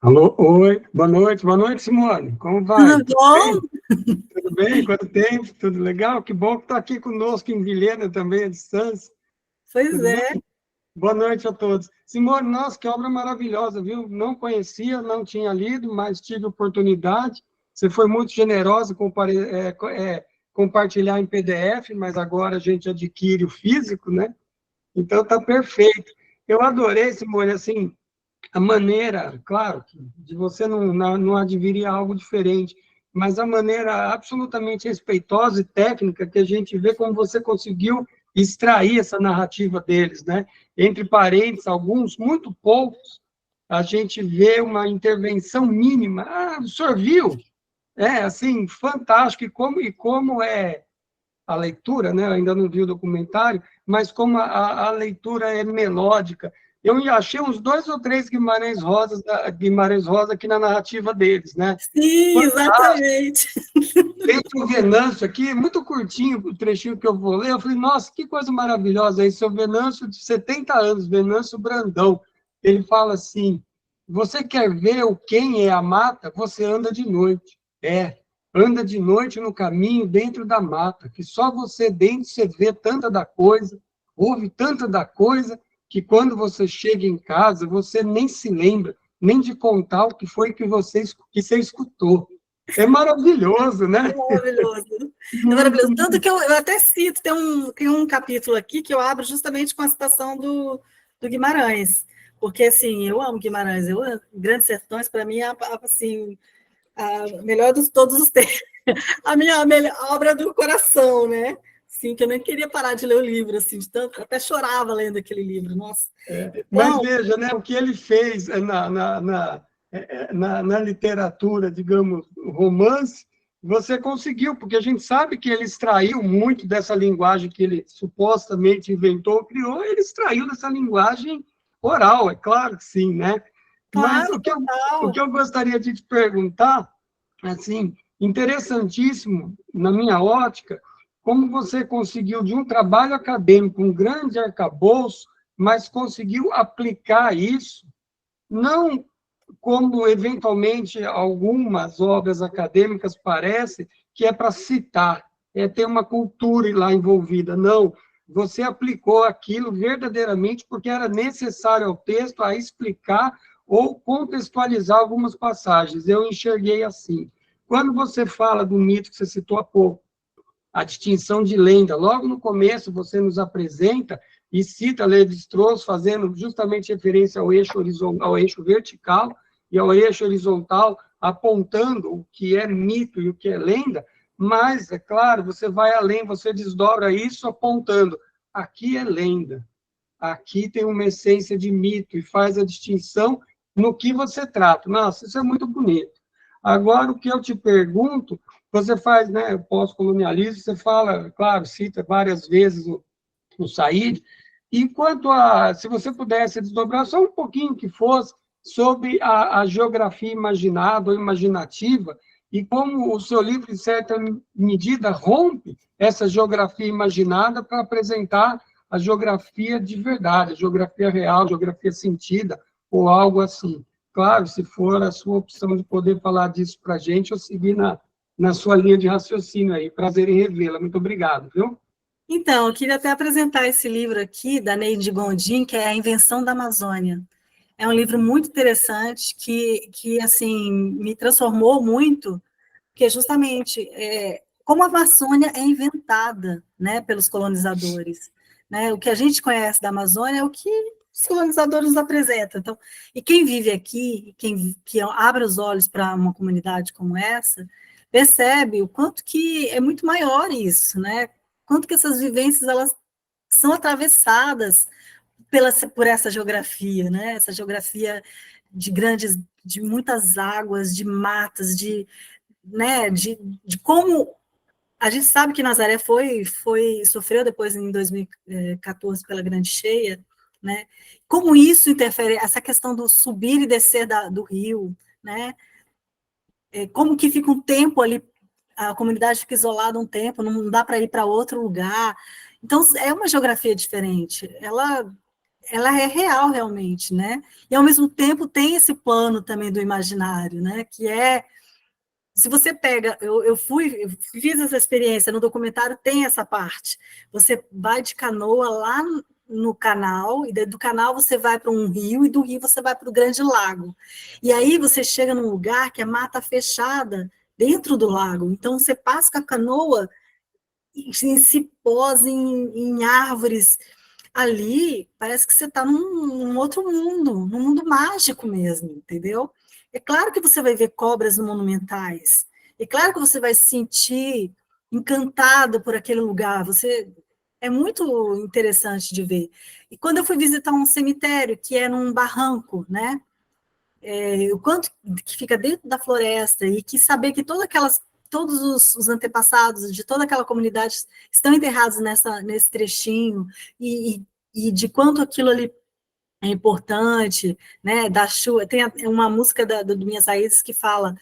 Alô, oi, boa noite, Simone, como vai? Tudo bom? Tudo bem? Quanto tempo? Tudo legal? Que bom que está aqui conosco em Vilhena também, à distância. Pois Tudo é. Bem? Boa noite a todos. Simone, nossa, que obra maravilhosa, viu? Não conhecia, não tinha lido, mas tive oportunidade. Você foi muito generosa compartilhar em PDF, mas agora a gente adquire o físico, né? Então está perfeito. Eu adorei, Simone, assim, a maneira, claro, de você não advirir algo diferente, mas a maneira absolutamente respeitosa e técnica que a gente vê como você conseguiu extrair essa narrativa deles, né? Entre parênteses, alguns, muito poucos, a gente vê uma intervenção mínima. O senhor viu? Assim, fantástico, e como é a leitura, né? Eu ainda não vi o documentário, mas como a leitura é melódica, eu achei uns 2 ou 3 Guimarães Rosa aqui na narrativa deles, né? Sim, exatamente. Tem o Venâncio aqui, muito curtinho o trechinho que eu vou ler. Eu falei, nossa, que coisa maravilhosa esse, o Venâncio de 70 anos, Venâncio Brandão. Ele fala assim, você quer ver o quem é a mata? Você anda de noite. Anda de noite no caminho dentro da mata, que só você dentro você vê tanta da coisa, ouve tanta da coisa, que quando você chega em casa, você nem se lembra, nem de contar o que foi que você escutou. É maravilhoso, né? É maravilhoso. É maravilhoso. Tanto que eu até cito, tem um capítulo aqui que eu abro justamente com a citação do Guimarães, porque, assim, eu amo Guimarães, Grandes Sertões, para mim, é, assim, a melhor de todos os tempos, a minha melhor obra do coração, né? Sim, que eu nem queria parar de ler o livro, assim, de tanto, até chorava lendo aquele livro, nossa. Então, mas veja, né, o que ele fez na literatura, digamos, romance, você conseguiu, porque a gente sabe que ele extraiu muito dessa linguagem que ele supostamente inventou, criou, ele extraiu dessa linguagem oral, é claro que sim, né? Mas claro, o que eu gostaria de te perguntar, assim, interessantíssimo, na minha ótica, como você conseguiu, de um trabalho acadêmico, um grande arcabouço, mas conseguiu aplicar isso, não como, eventualmente, algumas obras acadêmicas parecem, que é para citar, é ter uma cultura lá envolvida. Não, você aplicou aquilo verdadeiramente porque era necessário ao texto a explicar ou contextualizar algumas passagens. Eu enxerguei assim. Quando você fala do mito que você citou há pouco, a distinção de lenda. Logo no começo, você nos apresenta e cita Lévi-Strauss, fazendo justamente referência ao eixo vertical e ao eixo horizontal, apontando o que é mito e o que é lenda, mas, é claro, você vai além, você desdobra isso apontando, aqui é lenda, aqui tem uma essência de mito, e faz a distinção no que você trata. Nossa, isso é muito bonito. Agora, o que eu te pergunto, você faz, né, pós-colonialismo, você fala, claro, cita várias vezes o Said, e quanto a, se você pudesse desdobrar só um pouquinho que fosse, sobre a geografia imaginada ou imaginativa, e como o seu livro, em certa medida, rompe essa geografia imaginada para apresentar a geografia de verdade, a geografia real, a geografia sentida, ou algo assim. Claro, se for a sua opção de poder falar disso para a gente, eu seguir na sua linha de raciocínio aí. Prazer em revê-la. Muito obrigado, viu? então, eu queria até apresentar esse livro aqui, da Neide Gondim, que é A Invenção da Amazônia. É um livro muito interessante, que assim, me transformou muito, porque justamente como a Amazônia é inventada, né, pelos colonizadores. Né? O que a gente conhece da Amazônia é o que os colonizadores nos apresentam. Então, e quem vive aqui, que abre os olhos para uma comunidade como essa, percebe o quanto que é muito maior isso, né? Quanto que essas vivências elas são atravessadas por essa geografia, né? Essa geografia de muitas águas, de matas, né? De como a gente sabe que Nazaré sofreu depois em 2014 pela grande cheia, né? Como isso interfere, essa questão do subir e descer do rio, né? Como que fica um tempo ali, a comunidade fica isolada um tempo, não dá para ir para outro lugar. Então, é uma geografia diferente. Ela é real realmente, né? E ao mesmo tempo tem esse plano também do imaginário, né? Que é, se você pega, eu fiz essa experiência no documentário, tem essa parte. Você vai de canoa lá no canal, e do canal você vai para um rio, e do rio você vai para o grande lago. E aí você chega num lugar que é mata fechada dentro do lago. Então você passa com a canoa em cipós, em árvores. Ali parece que você está num outro mundo, num mundo mágico mesmo, entendeu? É claro que você vai ver cobras monumentais, é claro que você vai se sentir encantado por aquele lugar, é muito interessante de ver. E quando eu fui visitar um cemitério, que é num barranco, né? O quanto que fica dentro da floresta, e que saber que todos os antepassados de toda aquela comunidade estão enterrados nesse trechinho, e de quanto aquilo ali é importante, né, da chuva. Tem uma música do Minhas Raízes que fala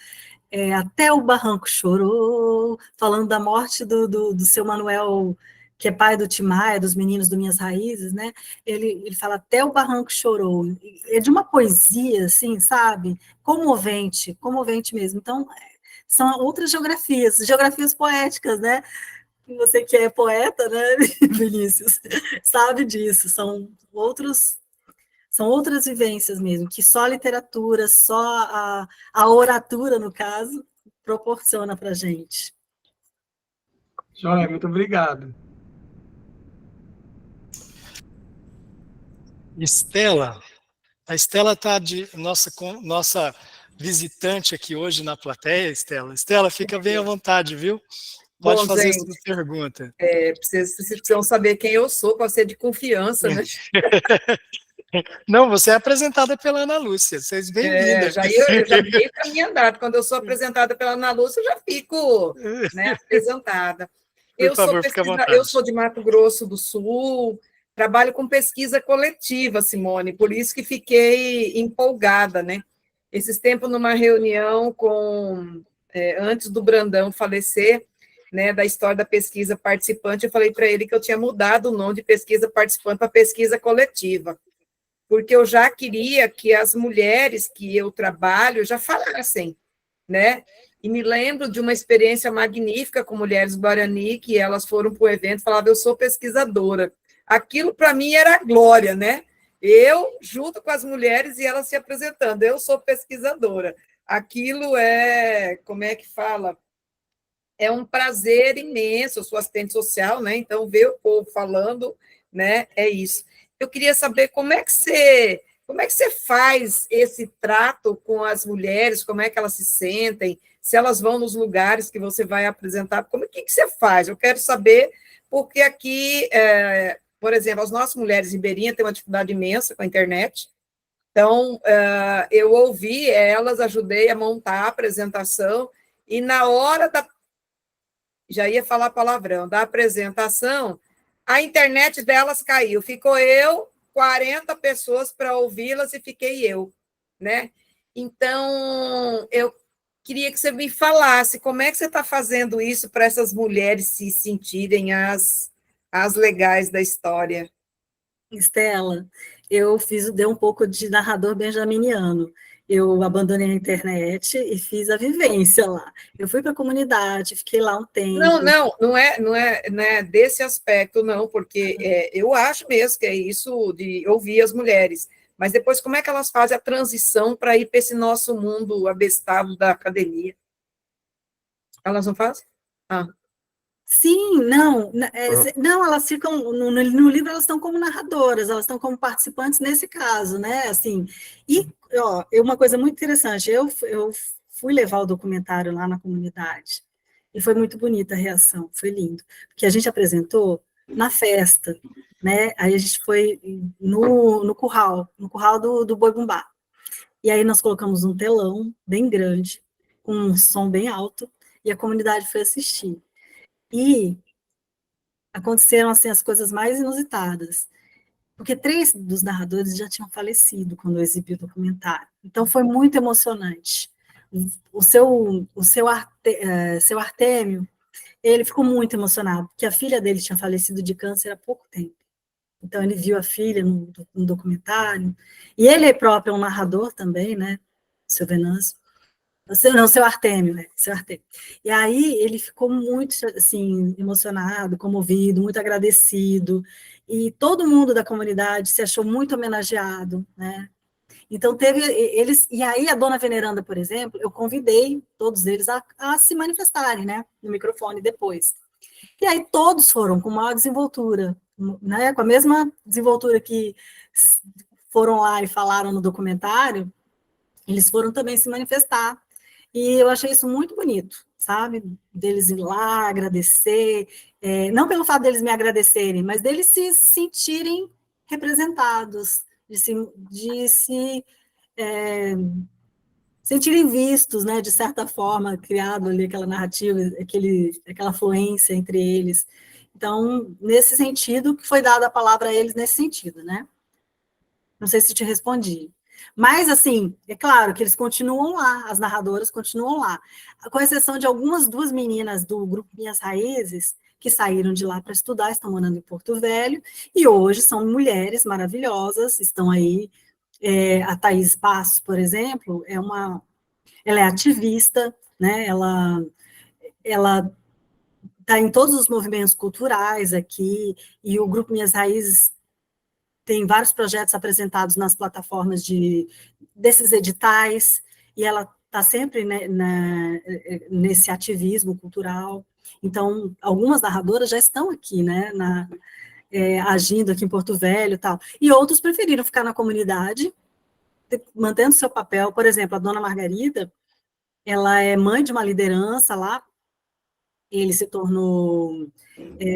até o barranco chorou, falando da morte do seu Manuel, que é pai do Tim Maia, dos meninos do Minhas Raízes, né? Ele fala até o barranco chorou. É de uma poesia, assim, sabe? Comovente, comovente mesmo. Então, são outras geografias poéticas, né? Você que é poeta, né, Vinícius, sabe disso. São outras vivências mesmo, que só a literatura, só a oratura, no caso, proporciona para a gente. Joia, muito obrigado. Estela, a Estela está de nossa visitante aqui hoje na plateia, Estela. Estela, fica bem à vontade, viu? Pode fazer sua pergunta. Vocês precisam saber quem eu sou, para ser de confiança, né? Não, você é apresentada pela Ana Lúcia, vocês bem-vinda. Eu já fiquei para minha andada. Quando eu sou apresentada pela Ana Lúcia, eu já fico, né, apresentada. Por favor, fica à vontade. Eu sou de Mato Grosso do Sul, trabalho com pesquisa coletiva, Simone, por isso que fiquei empolgada, né? Esses tempos, numa reunião antes do Brandão falecer, né, da história da pesquisa participante, eu falei para ele que eu tinha mudado o nome de pesquisa participante para pesquisa coletiva, porque eu já queria que as mulheres que eu trabalho já falassem, né? E me lembro de uma experiência magnífica com mulheres Guarani, que elas foram para o evento e falavam, eu sou pesquisadora. Aquilo, para mim, era glória, né? Eu, junto com as mulheres, e elas se apresentando, eu sou pesquisadora. Aquilo como é que fala? É um prazer imenso, eu sou assistente social, né? Então, ver o povo falando, né? É isso. Eu queria saber como é que você faz esse trato com as mulheres, como é que elas se sentem, se elas vão nos lugares que você vai apresentar, que você faz? Eu quero saber, porque aqui, por exemplo, as nossas mulheres ribeirinhas têm uma dificuldade imensa com a internet, então, eu ouvi elas, ajudei a montar a apresentação, e na hora já ia falar palavrão, da apresentação, a internet delas caiu. Ficou 40 pessoas para ouvi-las e fiquei eu, né? Então, eu queria que você me falasse como é que você está fazendo isso para essas mulheres se sentirem as legais da história. Estela, eu dei um pouco de narrador benjaminiano. Eu abandonei a internet e fiz a vivência lá. Eu fui para a comunidade, fiquei lá um tempo. Não é desse aspecto, não, porque eu acho mesmo que é isso de ouvir as mulheres. Mas depois, como é que elas fazem a transição para ir para esse nosso mundo abestado da academia? Elas não fazem? Sim, não, elas ficam, no livro elas estão como narradoras, elas estão como participantes nesse caso, né, assim, e, uma coisa muito interessante, eu fui levar o documentário lá na comunidade, e foi muito bonita a reação, foi lindo, porque a gente apresentou na festa, né, aí a gente foi no curral do Boi Bumbá, e aí nós colocamos um telão bem grande, com um som bem alto, e a comunidade foi assistir. E aconteceram assim, as coisas mais inusitadas, porque 3 dos narradores já tinham falecido quando eu exibi o documentário. Então, foi muito emocionante. O seu Artêmio, ele ficou muito emocionado, porque a filha dele tinha falecido de câncer há pouco tempo. Então, ele viu a filha no documentário, e ele próprio é um narrador também, né, o seu Venâncio. Seu Artêmio, né? Seu Artêmio. E aí ele ficou muito, assim, emocionado, comovido, muito agradecido, e todo mundo da comunidade se achou muito homenageado, né? Então teve eles, e aí a dona Veneranda, por exemplo, eu convidei todos eles a se manifestarem, né, no microfone depois. E aí todos foram com maior desenvoltura, né, com a mesma desenvoltura que foram lá e falaram no documentário, eles foram também se manifestar. E eu achei isso muito bonito, sabe? Deles ir lá, agradecer, não pelo fato deles me agradecerem, mas deles se sentirem representados, de se sentirem vistos, né? De certa forma, criado ali aquela narrativa, aquela fluência entre eles. Então, nesse sentido, que foi dada a palavra a eles nesse sentido, né? Não sei se te respondi. Mas, assim, é claro que eles continuam lá, as narradoras continuam lá, com exceção de algumas duas meninas do grupo Minhas Raízes, que saíram de lá para estudar, estão morando em Porto Velho, e hoje são mulheres maravilhosas, estão aí, a Thaís Passos, por exemplo, ela é ativista, né, ela está em todos os movimentos culturais aqui, e o Grupo Minhas Raízes tem vários projetos apresentados nas plataformas desses editais, e ela está sempre, né, nesse ativismo cultural. Então, algumas narradoras já estão aqui, né, agindo aqui em Porto Velho e tal, e outros preferiram ficar na comunidade, mantendo seu papel. Por exemplo, a dona Margarida, ela é mãe de uma liderança lá, ele se tornou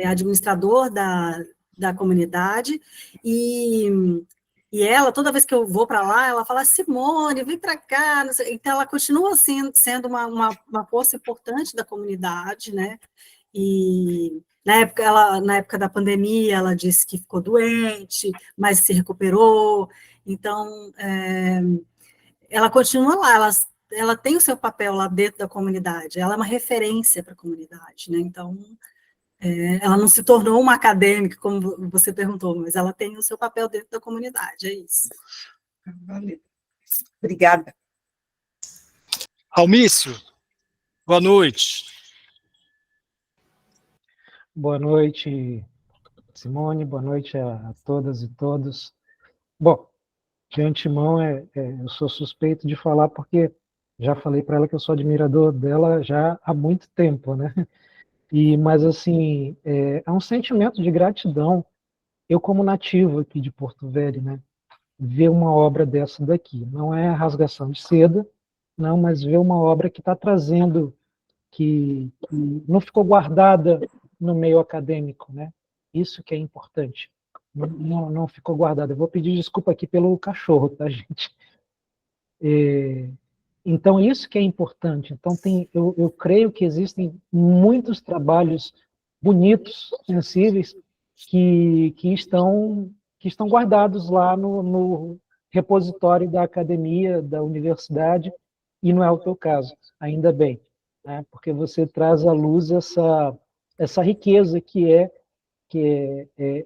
administrador da comunidade, e ela, toda vez que eu vou para lá, ela fala, Simone, vem para cá, então ela continua assim, sendo uma força importante da comunidade, né, e na época da pandemia, ela disse que ficou doente, mas se recuperou, então, ela continua lá, ela tem o seu papel lá dentro da comunidade, ela é uma referência para a comunidade, né, então, ela não se tornou uma acadêmica, como você perguntou, mas ela tem o seu papel dentro da comunidade, é isso. Valeu. Obrigada. Almício, boa noite. Boa noite, Simone, boa noite a todas e todos. Bom, de antemão, eu sou suspeito de falar porque já falei para ela que eu sou admirador dela já há muito tempo, né? Mas, assim, é um sentimento de gratidão, eu como nativo aqui de Porto Velho, né? Ver uma obra dessa daqui. Não é rasgação de seda, não, mas ver uma obra que está trazendo, que não ficou guardada no meio acadêmico, né? Isso que é importante. Não ficou guardada. Eu vou pedir desculpa aqui pelo cachorro, tá, gente? Então, isso que é importante. Então, eu creio que existem muitos trabalhos bonitos, sensíveis, que estão guardados lá no repositório da academia, da universidade, e não é o teu caso, ainda bem, né? Porque você traz à luz essa riqueza que é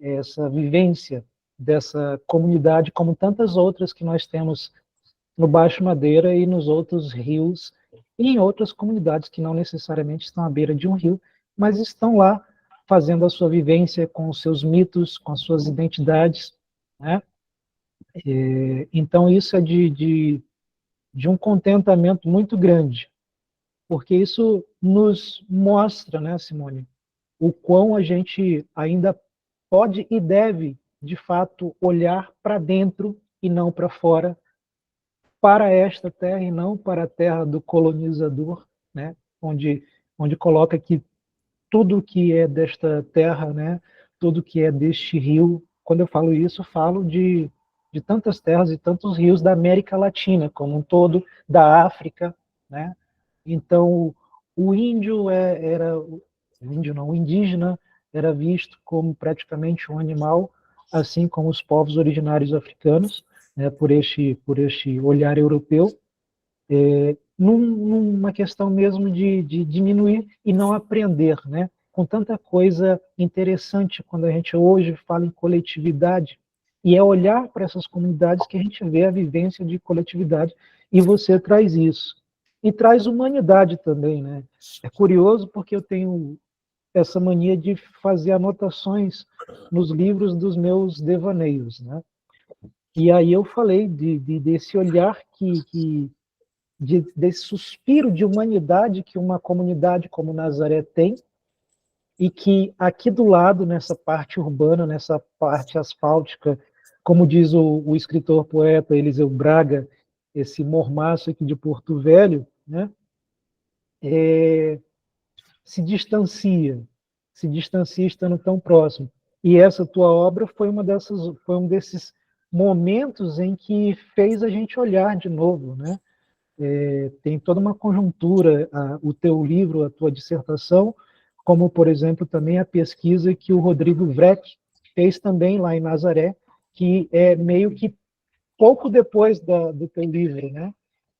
essa vivência dessa comunidade, como tantas outras que nós temos no Baixo Madeira e nos outros rios, e em outras comunidades que não necessariamente estão à beira de um rio, mas estão lá fazendo a sua vivência com os seus mitos, com as suas identidades, né? Então, isso é de um contentamento muito grande, porque isso nos mostra, né, Simone, o quão a gente ainda pode e deve, de fato, olhar para dentro e não para fora, para esta terra e não para a terra do colonizador, né? onde coloca que tudo que é desta terra, né? Tudo que é deste rio, quando eu falo isso, eu falo de tantas terras e tantos rios da América Latina, como um todo, da África, né? Então, o índio o indígena era visto como praticamente um animal, assim como os povos originários africanos, né, por este olhar europeu, numa questão mesmo de diminuir e não aprender, né? Com tanta coisa interessante quando a gente hoje fala em coletividade, e é olhar para essas comunidades que a gente vê a vivência de coletividade, e você traz isso. E traz humanidade também, né? É curioso porque eu tenho essa mania de fazer anotações nos livros dos meus devaneios, né? E aí eu falei desse olhar desse suspiro de humanidade que uma comunidade como Nazaré tem, e que aqui do lado, nessa parte urbana, nessa parte asfáltica, como diz o escritor poeta Eliseu Braga, esse mormaço aqui de Porto Velho, né, se distancia estando tão próximo. E essa tua obra foi um desses momentos em que fez a gente olhar de novo, né? Tem toda uma conjuntura, o teu livro, a tua dissertação, como, por exemplo, também a pesquisa que o Rodrigo Vreck fez também lá em Nazaré, que é meio que pouco depois do teu livro, né?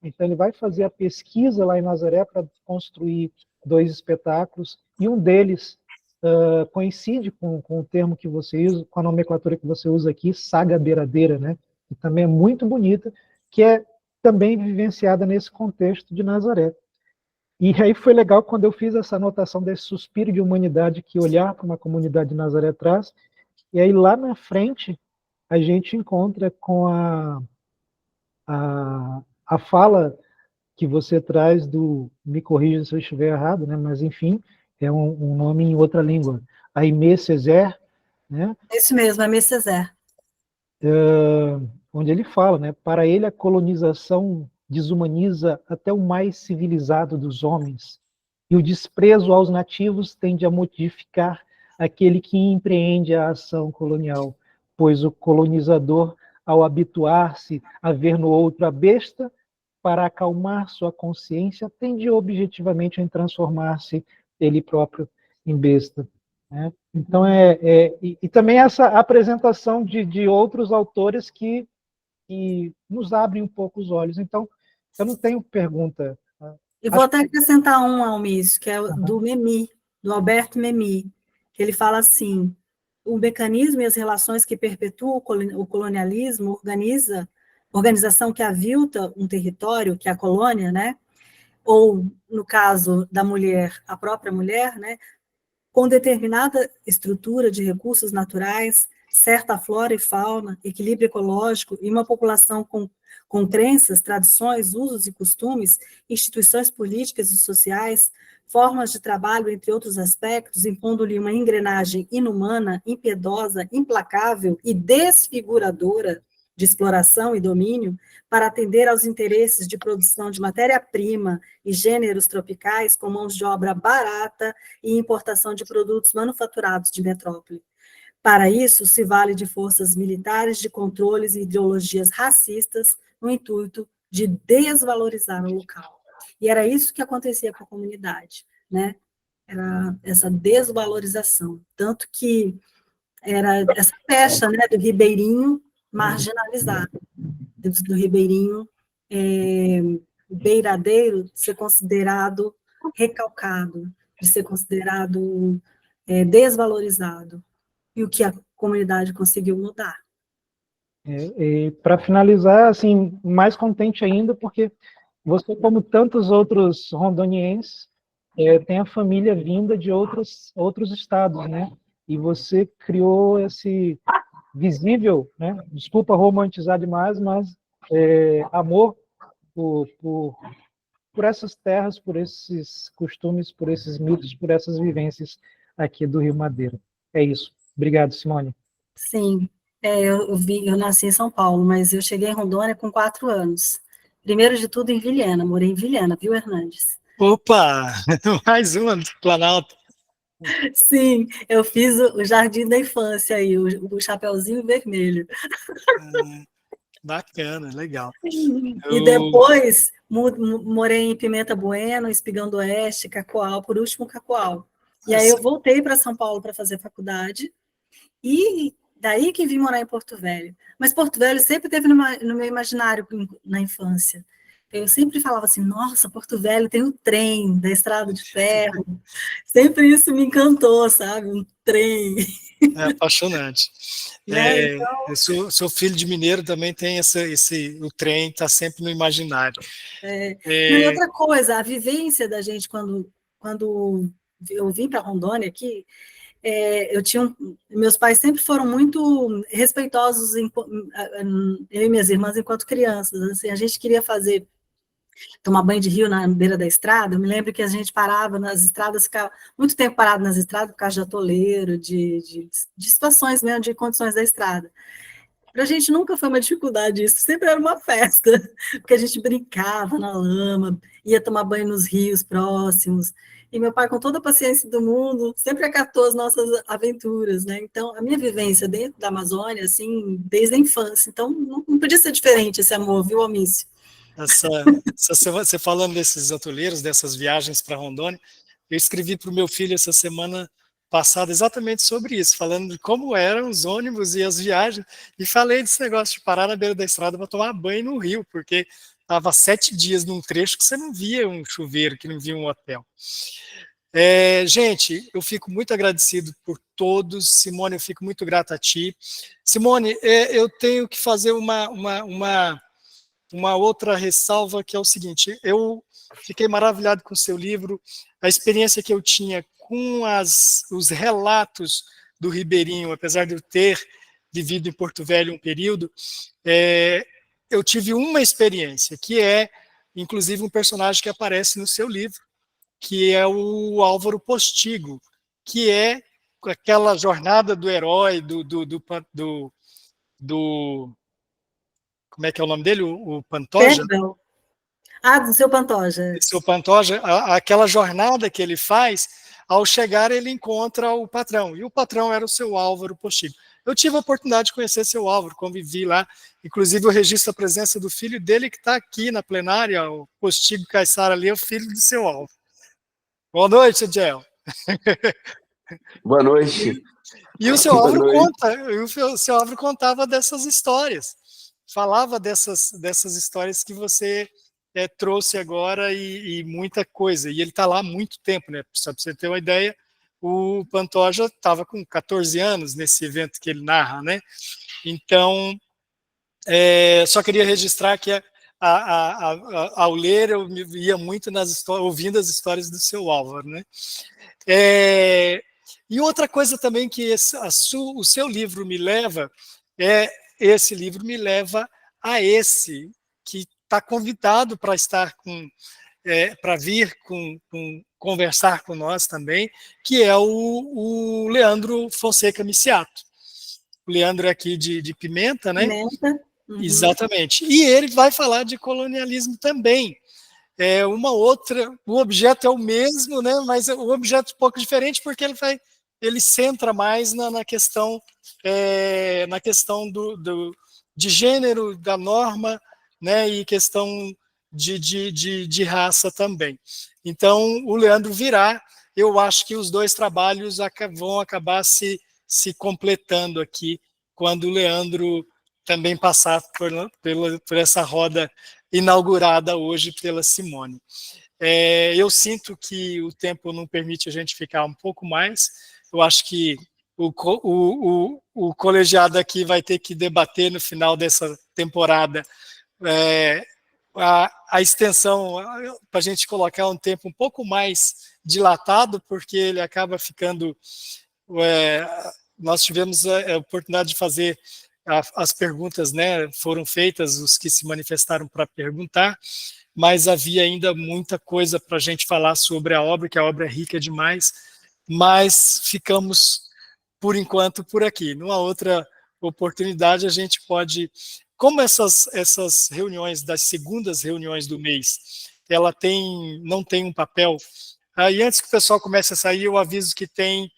Então ele vai fazer a pesquisa lá em Nazaré para construir 2 espetáculos, e um deles coincide com o termo que você usa, com a nomenclatura que você usa aqui, saga beiradeira, né? Que também é muito bonita, que é também vivenciada nesse contexto de Nazaré. E aí foi legal quando eu fiz essa anotação desse suspiro de humanidade que olhar para uma comunidade de Nazaré traz, e aí lá na frente a gente encontra com a fala que você traz do, me corrija se eu estiver errado, né? Mas enfim, é um nome em outra língua, Aimé Césaire, né? Isso mesmo, Aimé Césaire. Onde ele fala, né? Para ele a colonização desumaniza até o mais civilizado dos homens, e o desprezo aos nativos tende a modificar aquele que empreende a ação colonial, pois o colonizador, ao habituar-se a ver no outro a besta, para acalmar sua consciência, tende objetivamente a transformar-se ele próprio em besta. Né? Então, e também essa apresentação de outros autores que nos abrem um pouco os olhos. Então, eu não tenho pergunta. E vou até acrescentar um, Almício, que é do Memmi, do Alberto Memmi, que ele fala assim: o mecanismo e as relações que perpetuam o colonialismo organização que avilta um território, que é a colônia, né? Ou, no caso da mulher, a própria mulher, né? Com determinada estrutura de recursos naturais, certa flora e fauna, equilíbrio ecológico e uma população com crenças, tradições, usos e costumes, instituições políticas e sociais, formas de trabalho, entre outros aspectos, impondo-lhe uma engrenagem inumana, impiedosa, implacável e desfiguradora de exploração e domínio, para atender aos interesses de produção de matéria-prima e gêneros tropicais com mãos de obra barata e importação de produtos manufaturados de metrópole. Para isso, se vale de forças militares, de controles e ideologias racistas, no intuito de desvalorizar o local. E era isso que acontecia com a comunidade, né? Era essa desvalorização. Tanto que era essa pecha, né, do ribeirinho marginalizado, do ribeirinho beiradeiro ser considerado recalcado, de ser considerado desvalorizado. E o que a comunidade conseguiu mudar. Para finalizar, assim, mais contente ainda, porque você, como tantos outros rondonienses, tem a família vinda de outros estados, né? E você criou esse visível, né? Desculpa romantizar demais, mas amor por essas terras, por esses costumes, por esses mitos, por essas vivências aqui do Rio Madeira. É isso. Obrigado, Simone. Sim, eu nasci em São Paulo, mas eu cheguei em Rondônia com 4 anos. Primeiro de tudo em Vilhena, morei em Vilhena, viu, Hernandes? Opa, mais uma do Planalto. Sim, eu fiz o jardim da infância aí, o Chapeuzinho Vermelho. Bacana, legal. E depois morei em Pimenta Bueno, Espigão do Oeste, Cacoal, por último Cacoal. E aí eu voltei para São Paulo para fazer faculdade, e daí que vim morar em Porto Velho. Mas Porto Velho sempre teve no meu imaginário na infância. Eu sempre falava assim, nossa, Porto Velho tem um trem da estrada de ferro. Sempre isso me encantou, sabe? Um trem. É apaixonante. Né? Então, eu sou filho de mineiro, também tem o trem está sempre no imaginário. E outra coisa, a vivência da gente quando eu vim para Rondônia aqui, meus pais sempre foram muito respeitosos, eu e minhas irmãs, enquanto crianças. Assim, a gente queria tomar banho de rio na beira da estrada. Eu me lembro que a gente parava nas estradas, ficava muito tempo parado nas estradas por causa de atoleiro, de situações mesmo, de condições da estrada. Para a gente nunca foi uma dificuldade isso, sempre era uma festa, porque a gente brincava na lama, ia tomar banho nos rios próximos, e meu pai, com toda a paciência do mundo, sempre acatou as nossas aventuras, né? Então, a minha vivência dentro da Amazônia, assim, desde a infância, então não podia ser diferente esse amor, viu, Almício? Você falando desses atoleiros, dessas viagens para Rondônia, eu escrevi para o meu filho essa semana passado exatamente sobre isso, falando de como eram os ônibus e as viagens, e falei desse negócio de parar na beira da estrada para tomar banho no rio, porque estava 7 dias num trecho que você não via um chuveiro, que não via um hotel. Gente, eu fico muito agradecido por todos. Simone, eu fico muito grato a ti. Simone, eu tenho que fazer uma outra ressalva, que é o seguinte: eu fiquei maravilhado com o seu livro, a experiência que eu tinha com os relatos do Ribeirinho, apesar de eu ter vivido em Porto Velho um período, eu tive uma experiência, que é, inclusive, um personagem que aparece no seu livro, que é o Álvaro Postigo, que é aquela jornada do herói, como é que é o nome dele? O Pantoja? Perdão. Do seu Pantoja. Seu Pantoja, aquela jornada que ele faz, ao chegar ele encontra o patrão, e o patrão era o seu Álvaro Postigo. Eu tive a oportunidade de conhecer seu Álvaro, convivi lá, inclusive eu registro a presença do filho dele, que está aqui na plenária, o Postigo Caissara ali, é o filho do seu Álvaro. Boa noite, Ediel. Boa noite. E o seu Álvaro o seu Álvaro contava dessas histórias, falava dessas histórias que você trouxe agora e muita coisa. E ele está lá há muito tempo, né? Só para você ter uma ideia, o Pantoja estava com 14 anos nesse evento que ele narra, né? Então, só queria registrar que ao ler, eu me ia muito ouvindo as histórias do seu Álvaro, né? E outra coisa também que o seu livro me leva, esse livro me leva a esse, que está convidado para estar para vir conversar com nós também, que é o Leandro Fonseca Miciato. O Leandro é aqui de Pimenta, né? Pimenta. Uhum. Exatamente. E ele vai falar de colonialismo também. O objeto é o mesmo, né? Mas o objeto é um pouco diferente, porque ele centra mais na questão de gênero, da norma, né? E questão de raça também. Então, o Leandro virá. Eu acho que os dois trabalhos vão acabar se completando aqui, quando o Leandro também passar por essa roda inaugurada hoje pela Simone. Eu sinto que o tempo não permite a gente ficar um pouco mais. Eu acho que o colegiado aqui vai ter que debater no final dessa temporada a extensão, para a gente colocar um tempo um pouco mais dilatado, porque ele acaba ficando... nós tivemos a oportunidade de fazer as perguntas, né, foram feitas, os que se manifestaram para perguntar, mas havia ainda muita coisa para a gente falar sobre a obra, que a obra é rica demais, mas ficamos, por enquanto, por aqui. Numa outra oportunidade, a gente pode... Como essas reuniões, das segundas reuniões do mês, ela não tem um papel... E antes que o pessoal comece a sair, eu aviso que tem...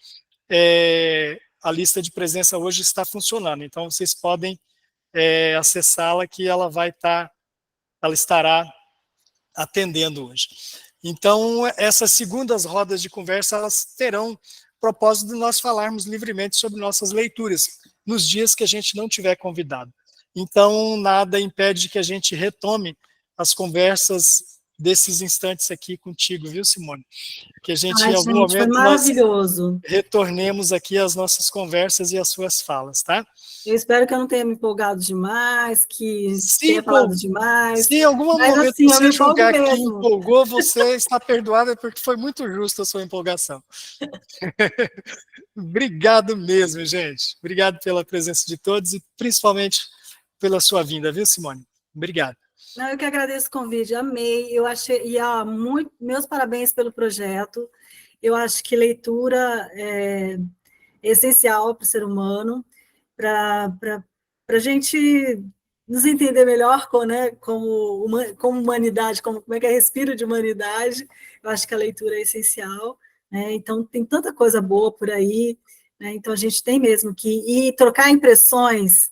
a lista de presença hoje está funcionando, então vocês podem acessá-la, que ela estará atendendo hoje. Então, essas segundas rodas de conversa, elas terão propósito de nós falarmos livremente sobre nossas leituras, nos dias que a gente não tiver convidado. Então, nada impede que a gente retome as conversas desses instantes aqui contigo, viu, Simone? Que a gente, em algum momento, foi maravilhoso. Nós retornemos aqui às nossas conversas e às suas falas, tá? Eu espero que eu não tenha me empolgado demais, que tenha falado demais. Se em algum momento assim, você julgar que empolgou, você está perdoada, porque foi muito justa a sua empolgação. Obrigado mesmo, gente. Obrigado pela presença de todos e principalmente pela sua vinda, viu, Simone? Obrigado. Não, eu que agradeço o convite, amei. Eu achei, meus parabéns pelo projeto. Eu acho que leitura é essencial para o ser humano, para a gente nos entender melhor como humanidade, como é que é respiro de humanidade. Eu acho que a leitura é essencial, né? Então, tem tanta coisa boa por aí, né? Então, a gente tem mesmo que ir trocar impressões.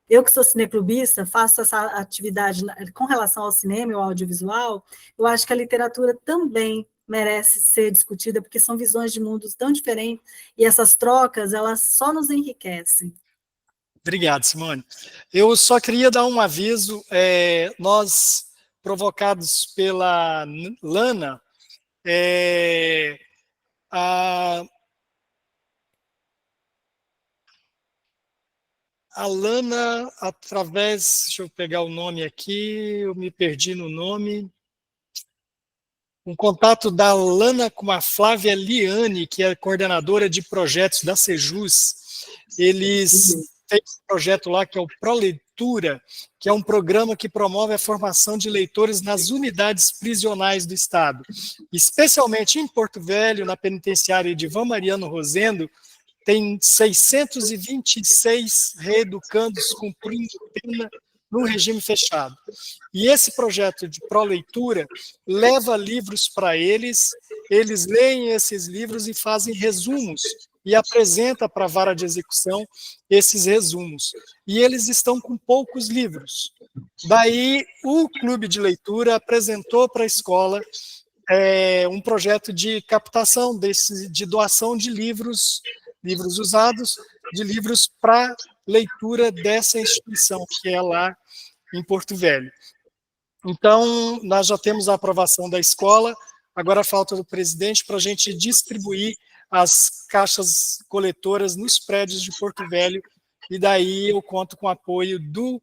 Eu, que sou cineclubista, faço essa atividade com relação ao cinema e ao audiovisual. Eu acho que a literatura também merece ser discutida, porque são visões de mundos tão diferentes, e essas trocas, elas só nos enriquecem. Obrigado, Simone. Eu só queria dar um aviso, nós, provocados pela Lana, a Lana, através, deixa eu pegar o nome aqui, eu me perdi no nome, um contato da Lana com a Flávia Liane, que é coordenadora de projetos da Sejus. Eles têm um projeto lá que é o ProLeitura, que é um programa que promove a formação de leitores nas unidades prisionais do Estado. Especialmente em Porto Velho, na penitenciária Edivan Mariano Rosendo, tem 626 reeducandos cumprindo pena no regime fechado. E esse projeto de pró-leitura leva livros para eles leem esses livros e fazem resumos, e apresenta para a vara de execução esses resumos. E eles estão com poucos livros. Daí, o Clube de Leitura apresentou para a escola um projeto de captação, de doação de livros usados, de livros para leitura dessa instituição, que é lá em Porto Velho. Então, nós já temos a aprovação da escola, agora falta do presidente para a gente distribuir as caixas coletoras nos prédios de Porto Velho, e daí eu conto com o apoio do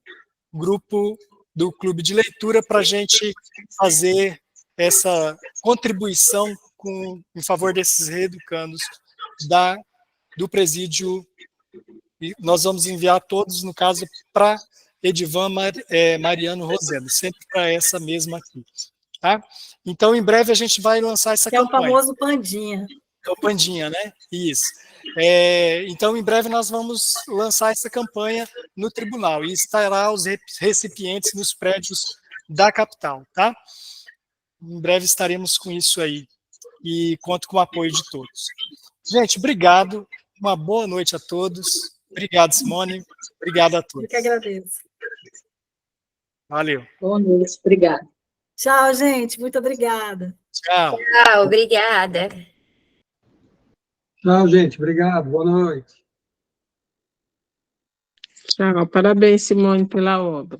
grupo do Clube de Leitura para a gente fazer essa contribuição em favor desses reeducandos do presídio. E nós vamos enviar todos, no caso, para Edivan Mariano Rosendo, sempre para essa mesma aqui. Tá? Então, em breve, a gente vai lançar essa campanha. É o famoso Pandinha. É o Pandinha, né? Isso. Então, em breve, nós vamos lançar essa campanha no tribunal, e estará os recipientes nos prédios da capital. Tá? Em breve estaremos com isso aí, e conto com o apoio de todos. Gente, obrigado. Uma boa noite a todos. Obrigado, Simone. Obrigado a todos. Eu que agradeço. Valeu. Boa noite, obrigada. Tchau, gente. Muito obrigada. Tchau. Tchau, obrigada. Tchau, gente. Obrigado. Boa noite. Tchau. Parabéns, Simone, pela obra.